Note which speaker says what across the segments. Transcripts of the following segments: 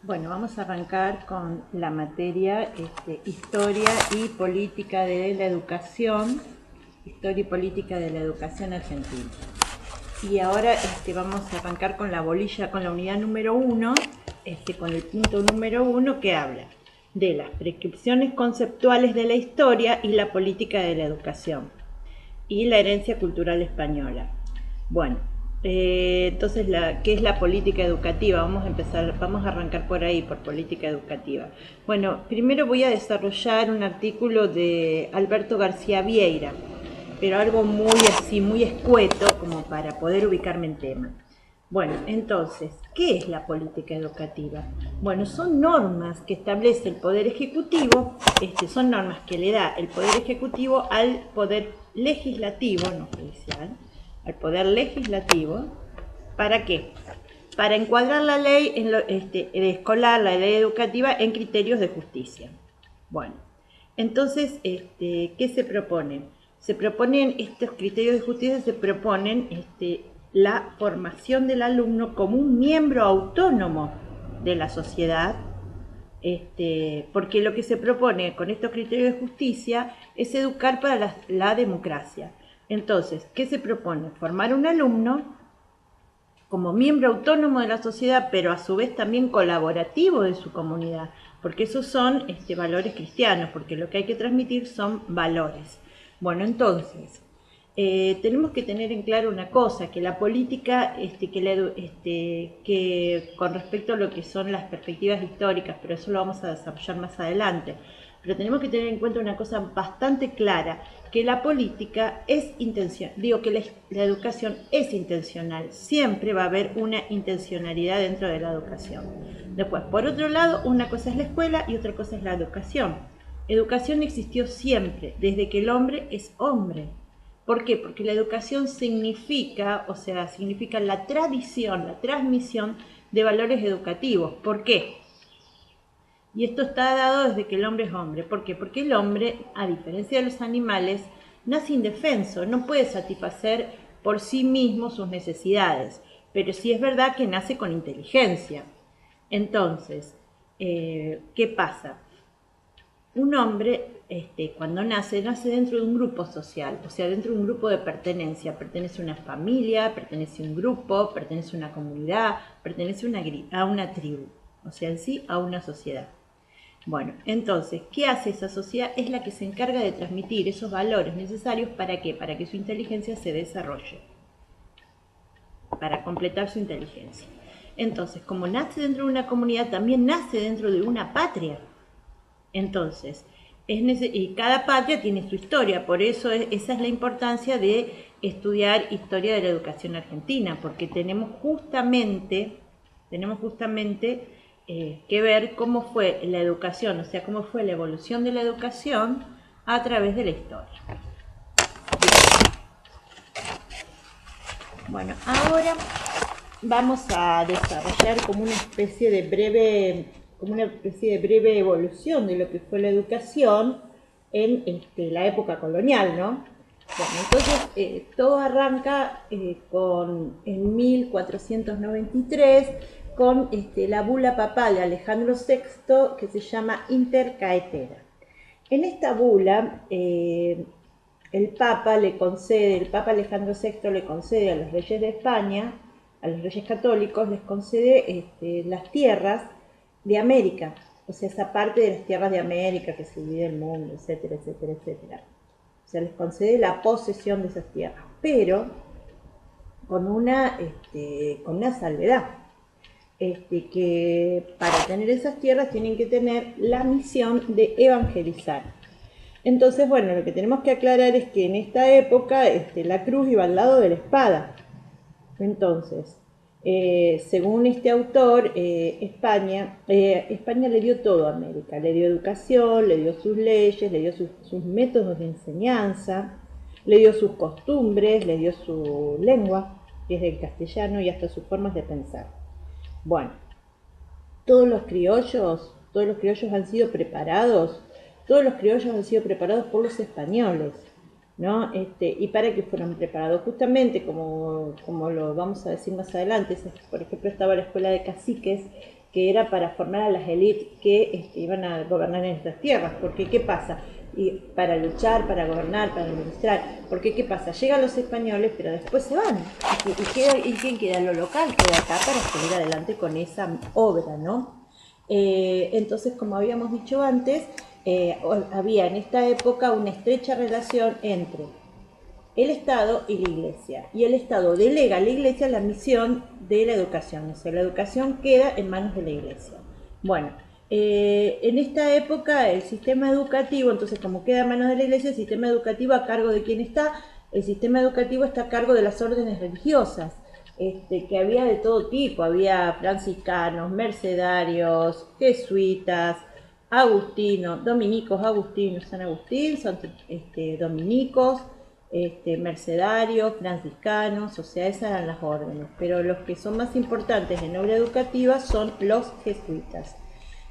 Speaker 1: Bueno, vamos a arrancar con la materia Historia y Política de la Educación, Historia y Política de la Educación Argentina. Y ahora vamos a arrancar con la bolilla, con la unidad número 1, con el punto número 1 que habla de las prescripciones conceptuales de la historia y la política de la educación y la herencia cultural española. Bueno, entonces, ¿qué es la política educativa? Vamos a arrancar por ahí, por política educativa. Bueno, primero voy a desarrollar un artículo de Alberto García Vieira, pero algo muy así, muy escueto, como para poder ubicarme en tema. Bueno, entonces, ¿qué es la política educativa? Bueno, son normas que establece el Poder Ejecutivo, son normas que le da el Poder Ejecutivo al Poder Legislativo, no judicial, al Poder Legislativo. ¿Para qué? Para encuadrar la ley escolar, la ley educativa, en criterios de justicia. Bueno, entonces, ¿qué se propone? Se proponen estos criterios de justicia, se proponen la formación del alumno como un miembro autónomo de la sociedad, porque lo que se propone con estos criterios de justicia es educar para la democracia. Entonces, ¿qué se propone? Formar un alumno como miembro autónomo de la sociedad, pero a su vez también colaborativo de su comunidad, porque esos son valores cristianos, porque lo que hay que transmitir son valores. Bueno, entonces, tenemos que tener en claro una cosa, que la política, que con respecto a lo que son las perspectivas históricas, pero eso lo vamos a desarrollar más adelante, pero tenemos que tener en cuenta una cosa bastante clara, que la política es intencional, digo que la educación es intencional, siempre va a haber una intencionalidad dentro de la educación. Después, por otro lado, una cosa es la escuela y otra cosa es la educación. Educación existió siempre, desde que el hombre es hombre. ¿Por qué? Porque la educación significa la tradición, la transmisión de valores educativos. ¿Por qué? Y esto está dado desde que el hombre es hombre. ¿Por qué? Porque el hombre, a diferencia de los animales, nace indefenso, no puede satisfacer por sí mismo sus necesidades, pero sí es verdad que nace con inteligencia. Entonces, ¿qué pasa? Un hombre, cuando nace dentro de un grupo social, o sea, dentro de un grupo de pertenencia. Pertenece a una familia, pertenece a un grupo, pertenece a una comunidad, pertenece a una tribu, o sea, en sí, a una sociedad. Bueno, entonces, ¿qué hace esa sociedad? Es la que se encarga de transmitir esos valores necesarios. ¿Para qué? Para que su inteligencia se desarrolle, para completar su inteligencia. Entonces, como nace dentro de una comunidad, también nace dentro de una patria. Entonces, y cada patria tiene su historia, por eso esa es la importancia de estudiar historia de la educación argentina, porque tenemos justamente que ver cómo fue la educación, o sea, cómo fue la evolución de la educación a través de la historia. Bueno, ahora vamos a desarrollar como una especie de breve evolución de lo que fue la educación en la época colonial, ¿no? Bueno, entonces todo arranca en 1493 con la bula papal de Alejandro VI, que se llama Inter Caetera. En esta bula, el Papa Alejandro VI le concede a los reyes de España, a los reyes católicos, les concede las tierras de América, o sea, esa parte de las tierras de América que se divide el mundo, etcétera, etcétera, etcétera. O sea, les concede la posesión de esas tierras, pero con una salvedad. Que para tener esas tierras tienen que tener la misión de evangelizar. Entonces, bueno, lo que tenemos que aclarar es que en esta época la cruz iba al lado de la espada. Entonces, según este autor, España le dio todo a América. Le dio educación, le dio sus leyes, le dio sus métodos de enseñanza, le dio sus costumbres, le dio su lengua, que es el castellano, y hasta sus formas de pensar. Bueno, todos los criollos han sido preparados por los españoles, ¿no? ¿Y para qué fueron preparados? Justamente, como lo vamos a decir más adelante, por ejemplo, estaba la escuela de caciques, que era para formar a las élites que iban a gobernar en estas tierras. Porque, ¿qué pasa? Y para luchar, para gobernar, para administrar. Porque, ¿qué pasa? Llegan los españoles, pero después se van. ¿Y quién queda? Lo local queda acá para seguir adelante con esa obra, ¿no? Entonces, como habíamos dicho antes, había en esta época una estrecha relación entre el Estado y la Iglesia. Y el Estado delega a la Iglesia la misión de la educación. O sea, la educación queda en manos de la Iglesia. Bueno, en esta época el sistema educativo, entonces como queda en manos de la Iglesia, el sistema educativo a cargo de quién está. El sistema educativo está a cargo de las órdenes religiosas, que había de todo tipo. Había franciscanos, mercedarios, jesuitas, agustinos, dominicos, agustinos, San Agustín, son dominicos, mercedarios, franciscanos, o sea, esas eran las órdenes. Pero los que son más importantes en obra educativa son los jesuitas.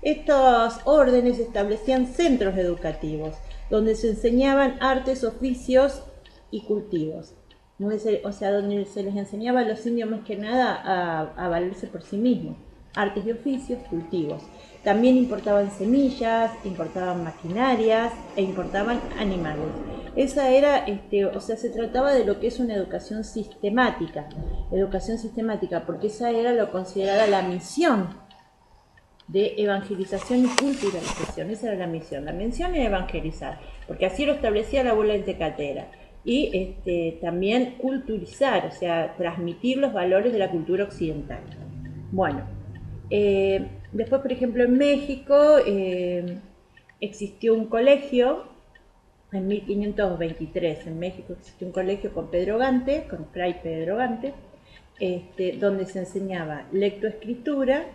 Speaker 1: Estas órdenes establecían centros educativos, donde se enseñaban artes, oficios y cultivos. Donde se les enseñaba a los indios más que nada a valerse por sí mismos. Artes y oficios, cultivos. También importaban semillas, importaban maquinarias e importaban animales. Esa era, se trataba de lo que es una educación sistemática, porque esa era lo considerada la misión de evangelización y culturalización. Esa era la misión era evangelizar, porque así lo establecía la bula Tecatera. Y también culturizar, o sea, transmitir los valores de la cultura occidental. Bueno, después, por ejemplo, en México existió un colegio, en 1523 en México existió un colegio con Fray Pedro Gante, donde se enseñaba lectoescritura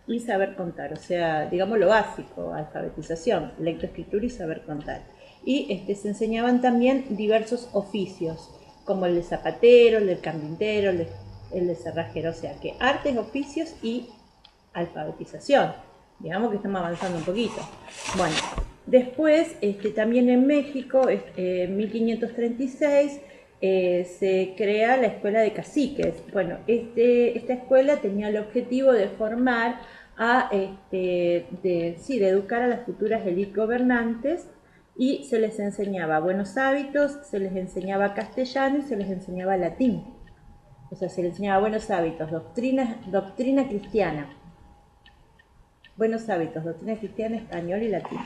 Speaker 1: y saber contar, o sea, digamos lo básico, alfabetización, lectoescritura y saber contar. Y se enseñaban también diversos oficios, como el de zapatero, el del carpintero, el de cerrajero, o sea que artes, oficios y alfabetización. Digamos que estamos avanzando un poquito. Bueno, después también en México, en 1536, se crea la Escuela de Caciques. Bueno, esta escuela tenía el objetivo de formar de educar a las futuras élites gobernantes, y se les enseñaba buenos hábitos, se les enseñaba castellano y se les enseñaba latín. O sea, se les enseñaba buenos hábitos, doctrina cristiana. Buenos hábitos, doctrina cristiana, español y latín.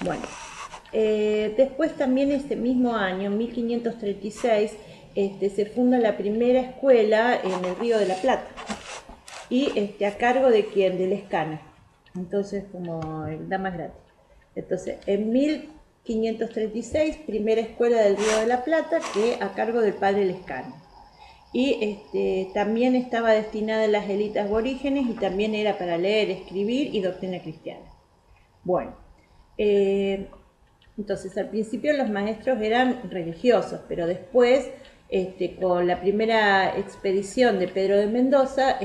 Speaker 1: Bueno, después también ese mismo año, en 1536, se funda la primera escuela en el Río de la Plata. Y a cargo de quién, de Lescano. Entonces, como damas gratis. Entonces, en 1536, primera escuela del Río de la Plata, que a cargo del padre Lescano. Y también estaba destinada a las élites aborígenes y también era para leer, escribir y doctrina cristiana. Bueno, entonces al principio los maestros eran religiosos, pero después, con la primera expedición de Pedro de Mendoza,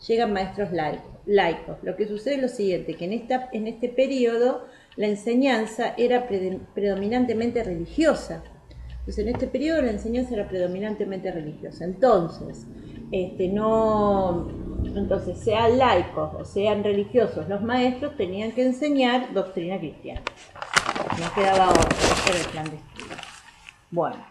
Speaker 1: llegan maestros laicos. Lo que sucede es lo siguiente, que en este periodo la enseñanza era predominantemente religiosa. Entonces, en este periodo la enseñanza era predominantemente religiosa. Entonces, sean laicos o sean religiosos, los maestros tenían que enseñar doctrina cristiana. No quedaba otra, ese era el plan de estudio. Bueno,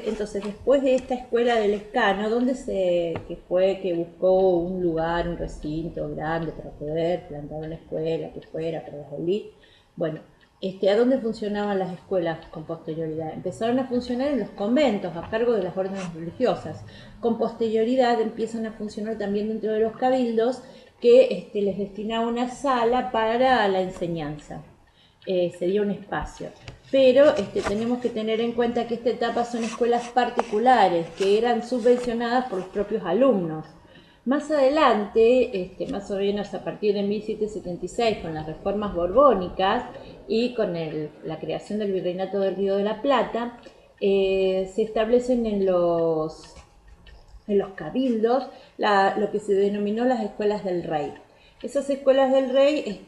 Speaker 1: entonces después de esta escuela del Lescano, que buscó un lugar, un recinto grande para poder plantar una escuela que fuera para las élites. Bueno, ¿a dónde funcionaban las escuelas con posterioridad? Empezaron a funcionar en los conventos, a cargo de las órdenes religiosas. Con posterioridad empiezan a funcionar también dentro de los cabildos, que les destinaba una sala para la enseñanza. Sería un espacio. Pero tenemos que tener en cuenta que esta etapa son escuelas particulares, que eran subvencionadas por los propios alumnos. Más adelante, más o menos a partir de 1776, con las reformas borbónicas y con la creación del Virreinato del Río de la Plata, se establecen en los cabildos lo que se denominó las escuelas del rey. Esas escuelas del rey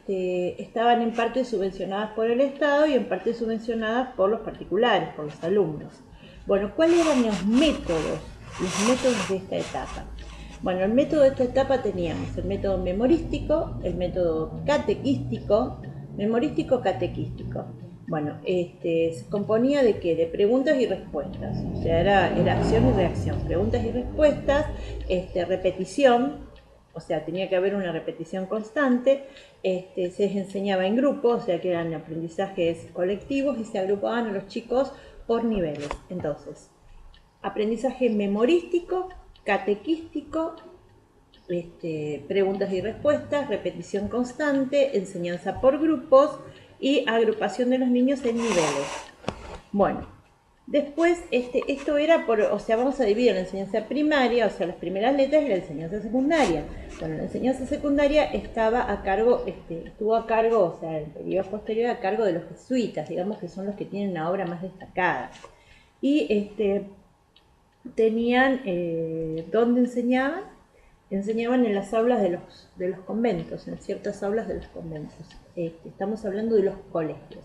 Speaker 1: estaban en parte subvencionadas por el Estado y en parte subvencionadas por los particulares, por los alumnos. Bueno, ¿cuáles eran los métodos de esta etapa? Bueno, el método de esta etapa teníamos el método memorístico, el método catequístico, memorístico-catequístico. Bueno, se componía de qué? De preguntas y respuestas, o sea, era acción y reacción, preguntas y respuestas, repetición, o sea, tenía que haber una repetición constante, se les enseñaba en grupos, o sea, que eran aprendizajes colectivos y se agrupaban a los chicos por niveles. Entonces, aprendizaje memorístico, catequístico, preguntas y respuestas, repetición constante, enseñanza por grupos y agrupación de los niños en niveles. Bueno, después esto era o sea, vamos a dividir la enseñanza primaria, o sea, las primeras letras, y la enseñanza secundaria. Bueno, la enseñanza secundaria estuvo a cargo, o sea, en periodos posteriores a cargo de los jesuitas, digamos que son los que tienen una obra más destacada. Y tenían, ¿dónde enseñaban? Enseñaban en las aulas de los conventos, en ciertas aulas de los conventos. Estamos hablando de los colegios.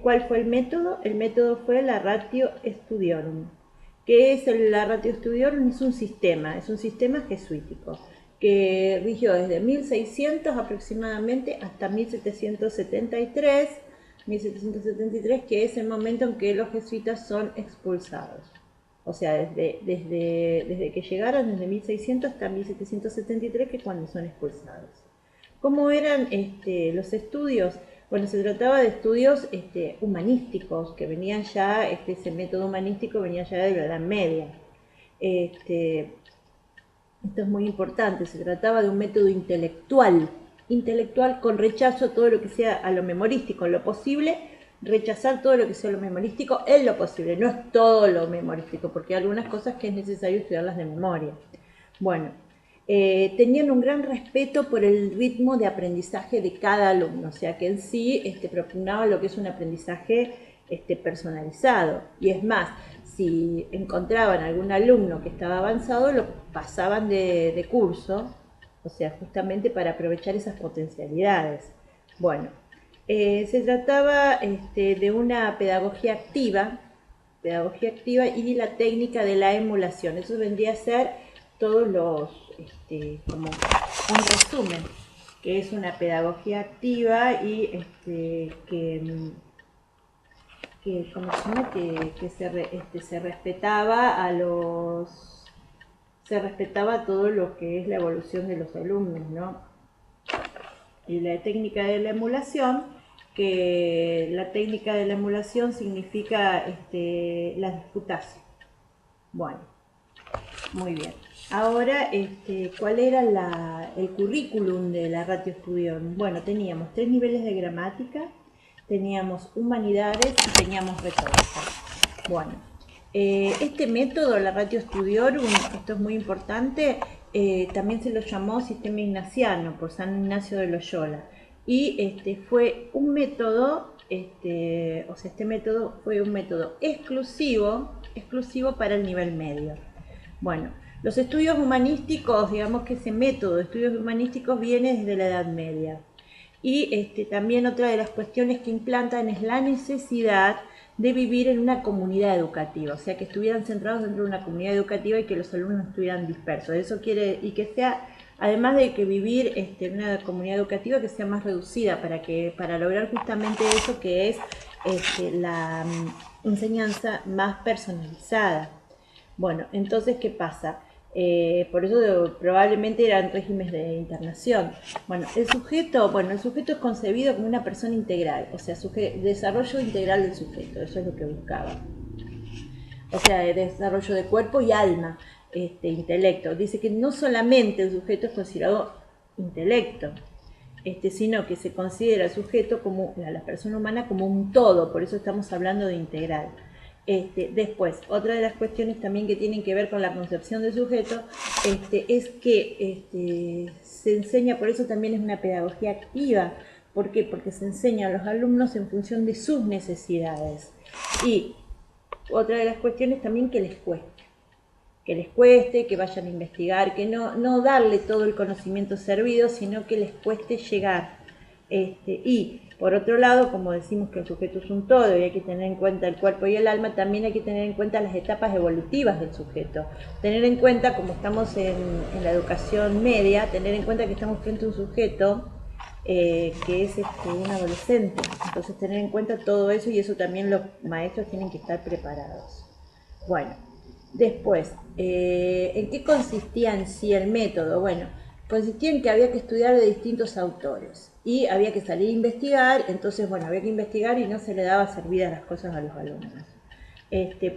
Speaker 1: ¿Cuál fue el método? El método fue la Ratio Studiorum. ¿Qué es la Ratio Studiorum? Es un sistema jesuítico que rigió desde 1600 aproximadamente hasta 1773, que es el momento en que los jesuitas son expulsados. O sea, desde que llegaron, desde 1600 hasta 1773, que es cuando son expulsados. ¿Cómo eran los estudios? Bueno, se trataba de estudios humanísticos, que venían ya, ese método humanístico venía ya de la Edad Media. Esto es muy importante, se trataba de un método intelectual con rechazo a todo lo que sea a lo memorístico, en lo posible, rechazar todo lo que sea lo memorístico en lo posible, no es todo lo memorístico, porque hay algunas cosas que es necesario estudiarlas de memoria. Bueno, tenían un gran respeto por el ritmo de aprendizaje de cada alumno, o sea que en sí propugnaba lo que es un aprendizaje personalizado. Y es más, si encontraban algún alumno que estaba avanzado, lo pasaban de curso, o sea, justamente para aprovechar esas potencialidades. Bueno, se trataba de una pedagogía activa y la técnica de la emulación. Eso vendría a ser todos los, como un resumen, que es una pedagogía activa y ¿cómo se llama? Que se respetaba se respetaba todo lo que es la evolución de los alumnos, ¿no? Y la técnica de la emulación, que la técnica de la emulación significa la disputación. Bueno, muy bien. Ahora, ¿cuál era el currículum de la Ratio Studiorum? Bueno, teníamos 3 niveles de gramática, teníamos humanidades y teníamos retórica. Bueno, este método, la Ratio Studiorum, esto es muy importante, también se lo llamó sistema ignaciano por San Ignacio de Loyola. Y fue un método, este método fue un método exclusivo para el nivel medio. Bueno, los estudios humanísticos, digamos que ese método de estudios humanísticos viene desde la Edad Media. Y también otra de las cuestiones que implantan es la necesidad de vivir en una comunidad educativa, o sea, que estuvieran centrados dentro de una comunidad educativa y que los alumnos no estuvieran dispersos. Eso quiere, y que sea, además de que vivir en una comunidad educativa que sea más reducida, para lograr justamente eso que es la enseñanza más personalizada. Bueno, entonces, ¿qué pasa? Por eso probablemente eran regímenes de internación. Bueno, el sujeto es concebido como una persona integral, o sea, desarrollo integral del sujeto, eso es lo que buscaba. O sea, desarrollo de cuerpo y alma, intelecto. Dice que no solamente el sujeto es considerado intelecto, sino que se considera el sujeto como la persona humana como un todo, por eso estamos hablando de integral. Después, otra de las cuestiones también que tienen que ver con la concepción del sujeto es que se enseña, por eso también es una pedagogía activa. ¿Por qué? Porque se enseña a los alumnos en función de sus necesidades. Y otra de las cuestiones también que les cueste, que vayan a investigar, que no darle todo el conocimiento servido, sino que les cueste llegar. Y Por otro lado, como decimos que el sujeto es un todo y hay que tener en cuenta el cuerpo y el alma, también hay que tener en cuenta las etapas evolutivas del sujeto. Tener en cuenta, como estamos en la educación media, tener en cuenta que estamos frente a un sujeto que es un adolescente. Entonces tener en cuenta todo eso, y eso también los maestros tienen que estar preparados. Bueno, después, ¿en qué consistía en sí el método? Bueno, consistía en que había que estudiar de distintos autores y había que salir a investigar. Entonces, bueno, había que investigar y no se le daba servidas las cosas a los alumnos.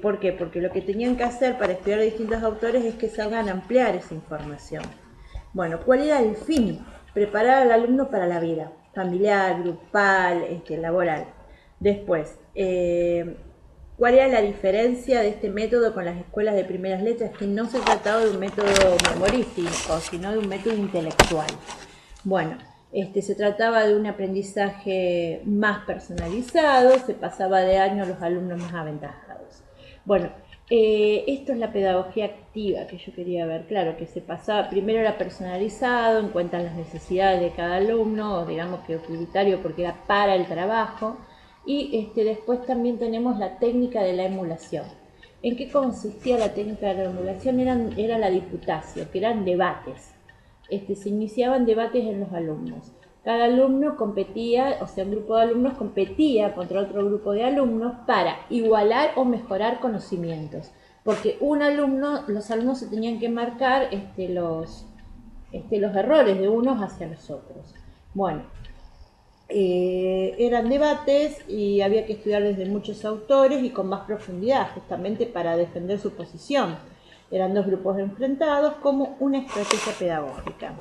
Speaker 1: ¿Por qué? Porque lo que tenían que hacer para estudiar de distintos autores es que salgan a ampliar esa información. Bueno, ¿cuál era el fin? Preparar al alumno para la vida familiar, grupal, laboral. Después, ¿cuál era la diferencia de este método con las escuelas de primeras letras? Que no se trataba de un método memorístico, sino de un método intelectual. Bueno, se trataba de un aprendizaje más personalizado, se pasaba de año a los alumnos más aventajados. Bueno, esto es la pedagogía activa que yo quería ver. Claro, que se pasaba, primero era personalizado, en cuenta las necesidades de cada alumno, o digamos que utilitario porque era para el trabajo. Y después también tenemos la técnica de la emulación. ¿En qué consistía la técnica de la emulación? Era la diputatio, que eran debates. Se iniciaban debates en los alumnos. Cada alumno competía, o sea, un grupo de alumnos competía contra otro grupo de alumnos para igualar o mejorar conocimientos. Porque los alumnos se tenían que marcar los errores de unos hacia los otros. Bueno, eran debates y había que estudiar desde muchos autores y con más profundidad, justamente para defender su posición. Eran dos grupos enfrentados como una estrategia pedagógica.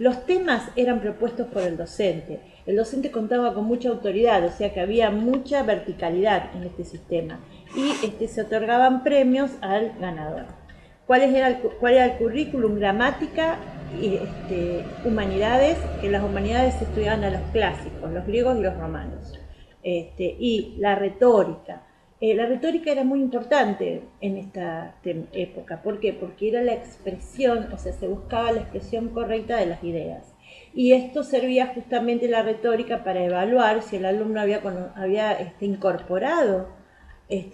Speaker 1: Los temas eran propuestos por el docente. El docente contaba con mucha autoridad, o sea que había mucha verticalidad en este sistema, y se otorgaban premios al ganador. ¿Cuál era el currículum? Gramática y humanidades. En las humanidades se estudiaban a los clásicos, los griegos y los romanos. Y la retórica. La retórica era muy importante en esta época. ¿Por qué? Porque era la expresión, o sea, se buscaba la expresión correcta de las ideas. Y esto servía justamente la retórica para evaluar si el alumno había incorporado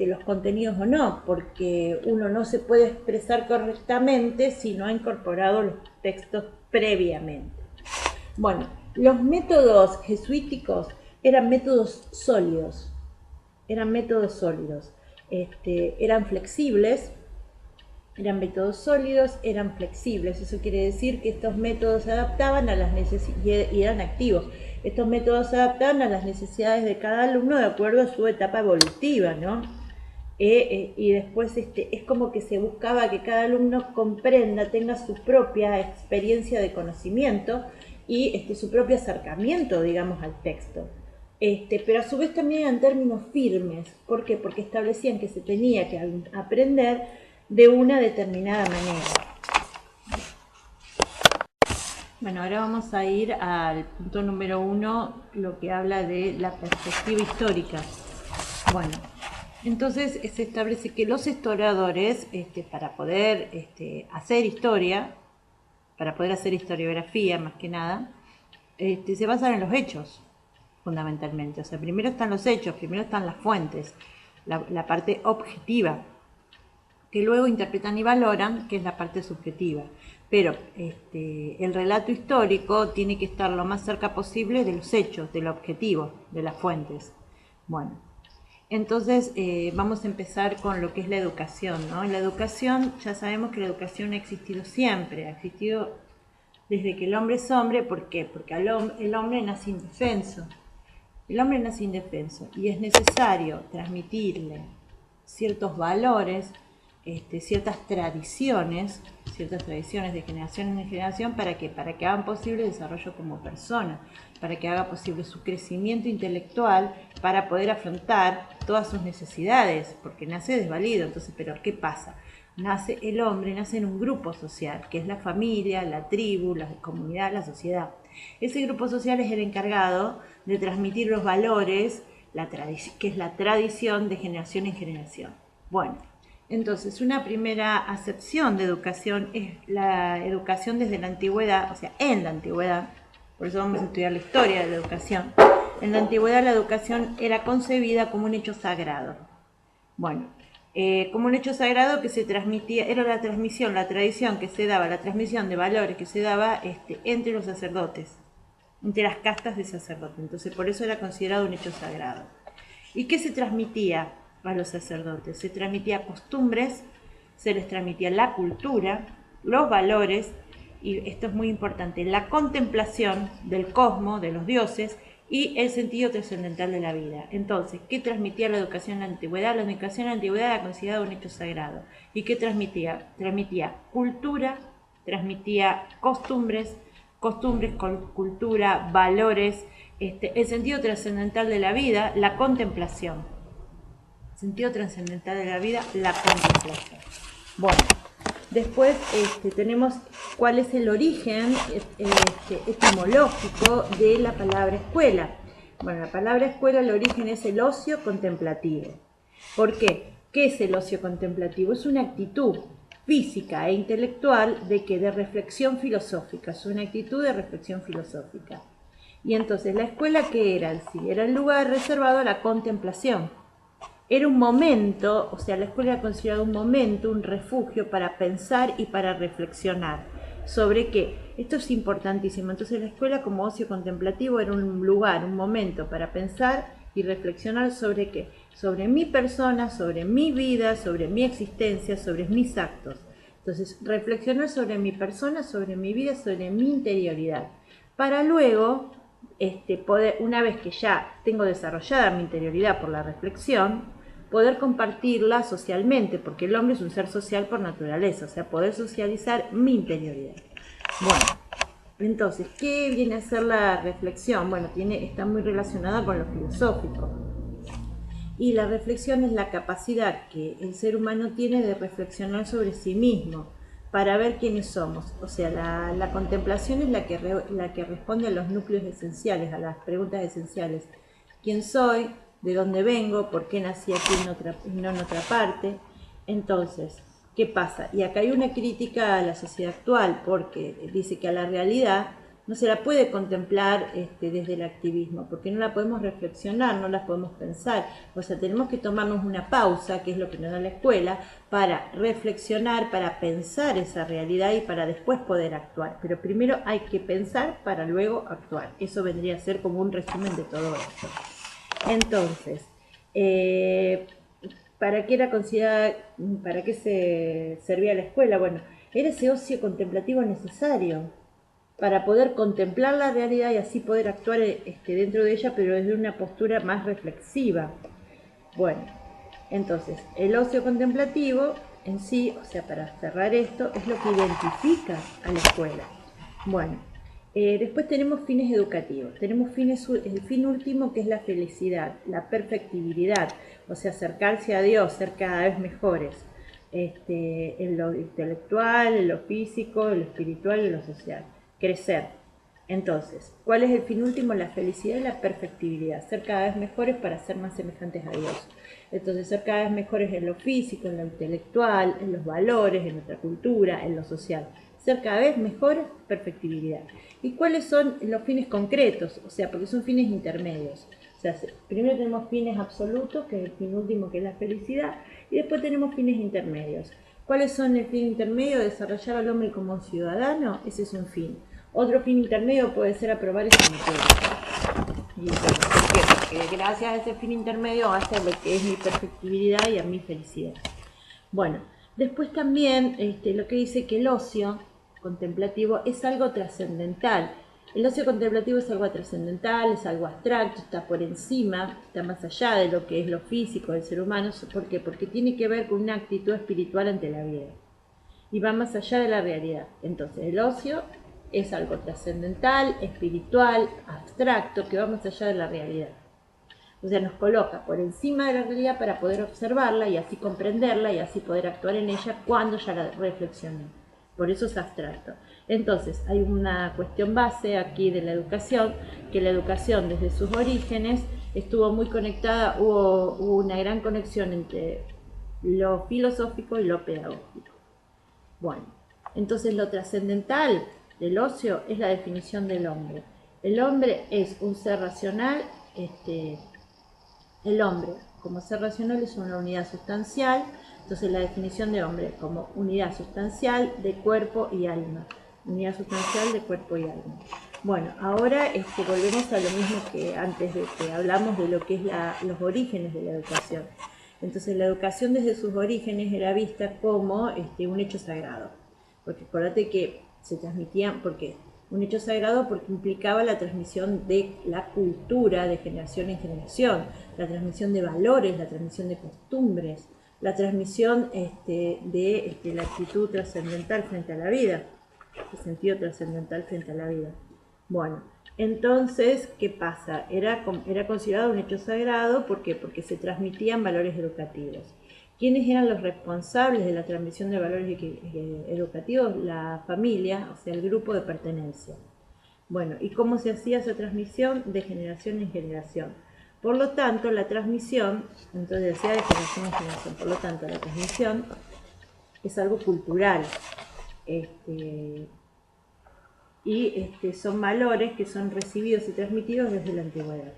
Speaker 1: los contenidos o no, porque uno no se puede expresar correctamente si no ha incorporado los textos previamente. Bueno, los métodos jesuíticos eran métodos sólidos, eran flexibles, eran métodos sólidos, eran flexibles. Eso quiere decir que estos métodos se adaptaban a las necesidades y eran activos. Estos métodos se adaptaban a las necesidades de cada alumno de acuerdo a su etapa evolutiva, ¿no? Y después es como que se buscaba que cada alumno comprenda, tenga su propia experiencia de conocimiento y su propio acercamiento, digamos, al texto. Pero a su vez también eran términos firmes. ¿Por qué? Porque establecían que se tenía que aprender de una determinada manera. Bueno, ahora vamos a ir al punto número 1, lo que habla de la perspectiva histórica. Bueno, entonces se establece que los historiadores, para poder hacer historia, para poder hacer historiografía más que nada, se basan en los hechos, fundamentalmente. O sea, primero están los hechos, primero están las fuentes, la parte objetiva, que luego interpretan y valoran, que es la parte subjetiva. Pero el relato histórico tiene que estar lo más cerca posible de los hechos, del objetivo, de las fuentes. Bueno, entonces vamos a empezar con lo que es la educación, ¿no? En la educación, ya sabemos que la educación ha existido siempre, ha existido desde que el hombre es hombre. ¿Por qué? Porque el hombre nace indefenso. El hombre nace indefenso y es necesario transmitirle ciertos valores, ciertas tradiciones de generación en generación. ¿Para qué? Para que hagan posible el desarrollo como persona, para que haga posible su crecimiento intelectual, para poder afrontar todas sus necesidades, porque nace desvalido. Entonces, ¿pero qué pasa? El hombre nace en un grupo social, que es la familia, la tribu, la comunidad, la sociedad. Ese grupo social es el encargado de transmitir los valores, que es la tradición de generación en generación. Bueno, entonces una primera acepción de educación es la educación desde la antigüedad, o sea, en la antigüedad. Por eso vamos a estudiar la historia de la educación. En la antigüedad la educación era concebida como un hecho sagrado. Bueno, como un hecho sagrado que se transmitía, era la transmisión, la tradición que se daba, la transmisión de valores que se daba entre los sacerdotes, entre las castas de sacerdotes. Entonces por eso era considerado un hecho sagrado. ¿Y qué se transmitía a los sacerdotes? Se transmitía costumbres, se les transmitía la cultura, los valores, y esto es muy importante, la contemplación del cosmos, de los dioses, y el sentido trascendental de la vida. Entonces, ¿qué transmitía la educación en la antigüedad? La educación en la antigüedad era considerada un hecho sagrado. ¿Y qué transmitía? Transmitía cultura, transmitía costumbres, cultura, valores, el sentido trascendental de la vida, la contemplación. Sentido trascendental de la vida, la contemplación. Bueno, después tenemos cuál es el origen etimológico de la palabra escuela. Bueno, la palabra escuela, el origen es el ocio contemplativo. ¿Por qué? ¿Qué es el ocio contemplativo? Es una actitud física e intelectual de reflexión filosófica, es una actitud de reflexión filosófica. Y entonces, ¿la escuela qué era en sí? Era el lugar reservado a la contemplación. Era un momento, o sea, la escuela era considerada un momento, un refugio para pensar y para reflexionar. ¿Sobre qué? Esto es importantísimo. Entonces la escuela como ocio contemplativo era un lugar, un momento para pensar y reflexionar sobre qué. Sobre mi persona, sobre mi vida, sobre mi existencia, sobre mis actos. Entonces, reflexionar sobre mi persona, sobre mi vida, sobre mi interioridad. Para luego, poder, una vez que ya tengo desarrollada mi interioridad por la reflexión, poder compartirla socialmente, porque el hombre es un ser social por naturaleza, o sea, poder socializar mi interioridad. Bueno, entonces, ¿qué viene a ser la reflexión? Bueno, está muy relacionada con lo filosófico. Y la reflexión es la capacidad que el ser humano tiene de reflexionar sobre sí mismo, para ver quiénes somos. O sea, la contemplación es la que responde a los núcleos esenciales, a las preguntas esenciales. ¿Quién soy? ¿De dónde vengo? ¿Por qué nací aquí y no en otra parte? Entonces, ¿qué pasa? Y acá hay una crítica a la sociedad actual, porque dice que a la realidad no se la puede contemplar desde el activismo, porque no la podemos reflexionar, no la podemos pensar. O sea, tenemos que tomarnos una pausa, que es lo que nos da la escuela, para reflexionar, para pensar esa realidad y para después poder actuar. Pero primero hay que pensar para luego actuar. Eso vendría a ser como un resumen de todo esto. Entonces, ¿para qué era considerada, para qué se servía la escuela? Bueno, era ese ocio contemplativo necesario para poder contemplar la realidad y así poder actuar dentro de ella, pero desde una postura más reflexiva. Bueno, entonces, el ocio contemplativo en sí, o sea, para cerrar esto, es lo que identifica a la escuela. Bueno, después tenemos fines educativos, tenemos el fin último que es la felicidad, la perfectibilidad, o sea, acercarse a Dios, ser cada vez mejores, en lo intelectual, en lo físico, en lo espiritual y en lo social, crecer. Entonces, ¿cuál es el fin último? La felicidad y la perfectibilidad, ser cada vez mejores para ser más semejantes a Dios. Entonces, ser cada vez mejores en lo físico, en lo intelectual, en los valores, en nuestra cultura, en lo social. Ser cada vez mejores, perfectibilidad. ¿Y cuáles son los fines concretos? O sea, porque son fines intermedios. O sea, primero tenemos fines absolutos, que es el fin último, que es la felicidad, y después tenemos fines intermedios. ¿Cuáles son el fin intermedio? Desarrollar al hombre como ciudadano, ese es un fin. Otro fin intermedio puede ser aprobar esa materia. ¿Y por qué? Porque gracias a ese fin intermedio va a ser lo que es mi perfectibilidad y a mi felicidad. Bueno, después también lo que dice que el ocio contemplativo es algo trascendental. El ocio contemplativo es algo trascendental, es algo abstracto, está por encima, está más allá de lo que es lo físico del ser humano. ¿Por qué? Porque tiene que ver con una actitud espiritual ante la vida y va más allá de la realidad. Entonces el ocio es algo trascendental, espiritual, abstracto, que va más allá de la realidad. O sea, nos coloca por encima de la realidad para poder observarla y así comprenderla y así poder actuar en ella cuando ya la reflexioné. Por eso es abstracto. Entonces, hay una cuestión base aquí de la educación, que la educación desde sus orígenes estuvo muy conectada, hubo una gran conexión entre lo filosófico y lo pedagógico. Bueno, entonces lo trascendental del ocio es la definición del hombre. El hombre es un ser racional, el hombre como ser racional es una unidad sustancial. Entonces la definición de hombre como unidad sustancial de cuerpo y alma. Unidad sustancial de cuerpo y alma. Bueno, ahora volvemos a lo mismo que antes de que hablamos de lo que es los orígenes de la educación. Entonces la educación desde sus orígenes era vista como un hecho sagrado. Porque acuérdate que se transmitían, porque un hecho sagrado porque implicaba la transmisión de la cultura de generación en generación, la transmisión de valores, la transmisión de costumbres, la transmisión de la actitud trascendental frente a la vida, el sentido trascendental frente a la vida. Bueno, entonces, ¿qué pasa? Era considerado un hecho sagrado, ¿por qué? Porque se transmitían valores educativos. ¿Quiénes eran los responsables de la transmisión de valores educativos? La familia, o sea, el grupo de pertenencia. Bueno, ¿y cómo se hacía esa transmisión? De generación en generación. Por lo tanto, la transmisión, entonces decía de generación en generación, por lo tanto, la transmisión es algo cultural. Son valores que son recibidos y transmitidos desde la antigüedad.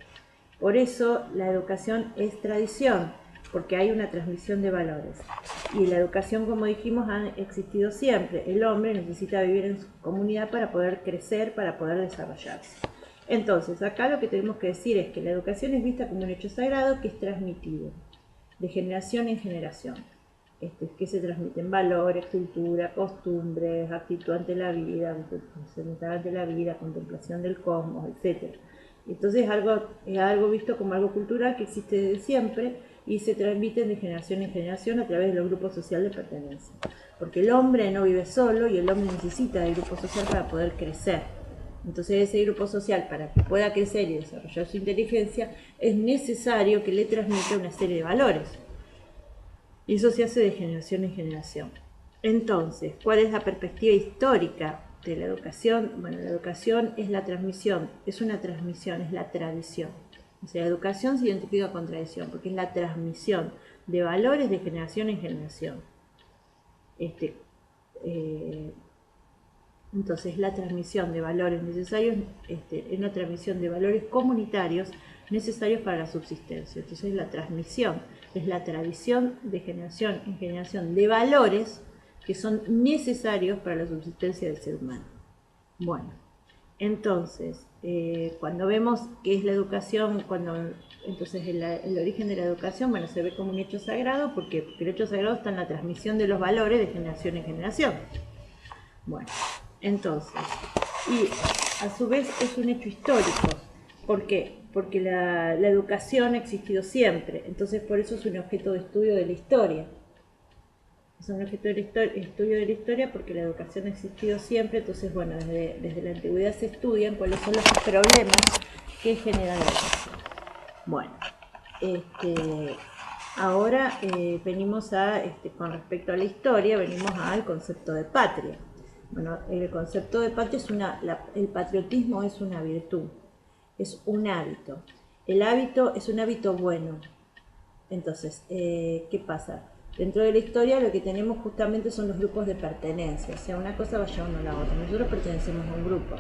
Speaker 1: Por eso la educación es tradición, porque hay una transmisión de valores. Y la educación, como dijimos, ha existido siempre. El hombre necesita vivir en su comunidad para poder crecer, para poder desarrollarse. Entonces, acá lo que tenemos que decir es que la educación es vista como un hecho sagrado que es transmitido de generación en generación. Que se transmiten valores, cultura, costumbres, actitud ante la vida, ante la vida, contemplación del cosmos, etc. Entonces es algo visto como algo cultural que existe desde siempre y se transmiten de generación en generación a través de los grupos sociales de pertenencia. Porque el hombre no vive solo y el hombre necesita del grupo social para poder crecer. Entonces ese grupo social, para que pueda crecer y desarrollar su inteligencia, es necesario que le transmita una serie de valores. Y eso se hace de generación en generación. Entonces, ¿cuál es la perspectiva histórica de la educación? Bueno, la educación es la transmisión, es una transmisión, es la tradición. O sea, la educación se identifica con tradición, porque es la transmisión de valores de generación en generación. Entonces, la transmisión de valores necesarios, es una transmisión de valores comunitarios necesarios para la subsistencia. Entonces, la transmisión es la tradición de generación en generación de valores que son necesarios para la subsistencia del ser humano. Bueno, entonces, cuando vemos qué es la educación, entonces el origen de la educación, bueno, se ve como un hecho sagrado, porque el hecho sagrado está en la transmisión de los valores de generación en generación. Bueno, entonces, y a su vez es un hecho histórico. ¿Por qué? Porque la educación ha existido siempre, entonces por eso es un objeto de estudio de la historia. Es un objeto de estudio de la historia porque la educación ha existido siempre, entonces bueno, desde la antigüedad se estudian cuáles son los problemas que genera la educación. Bueno, ahora venimos con respecto a la historia, venimos al concepto de patria. Bueno, el concepto de patria el patriotismo es una virtud. Es un hábito. El hábito es un hábito bueno. Entonces, ¿qué pasa? Dentro de la historia lo que tenemos justamente son los grupos de pertenencia. O sea, una cosa va llevando a la otra. Nosotros pertenecemos a un grupo,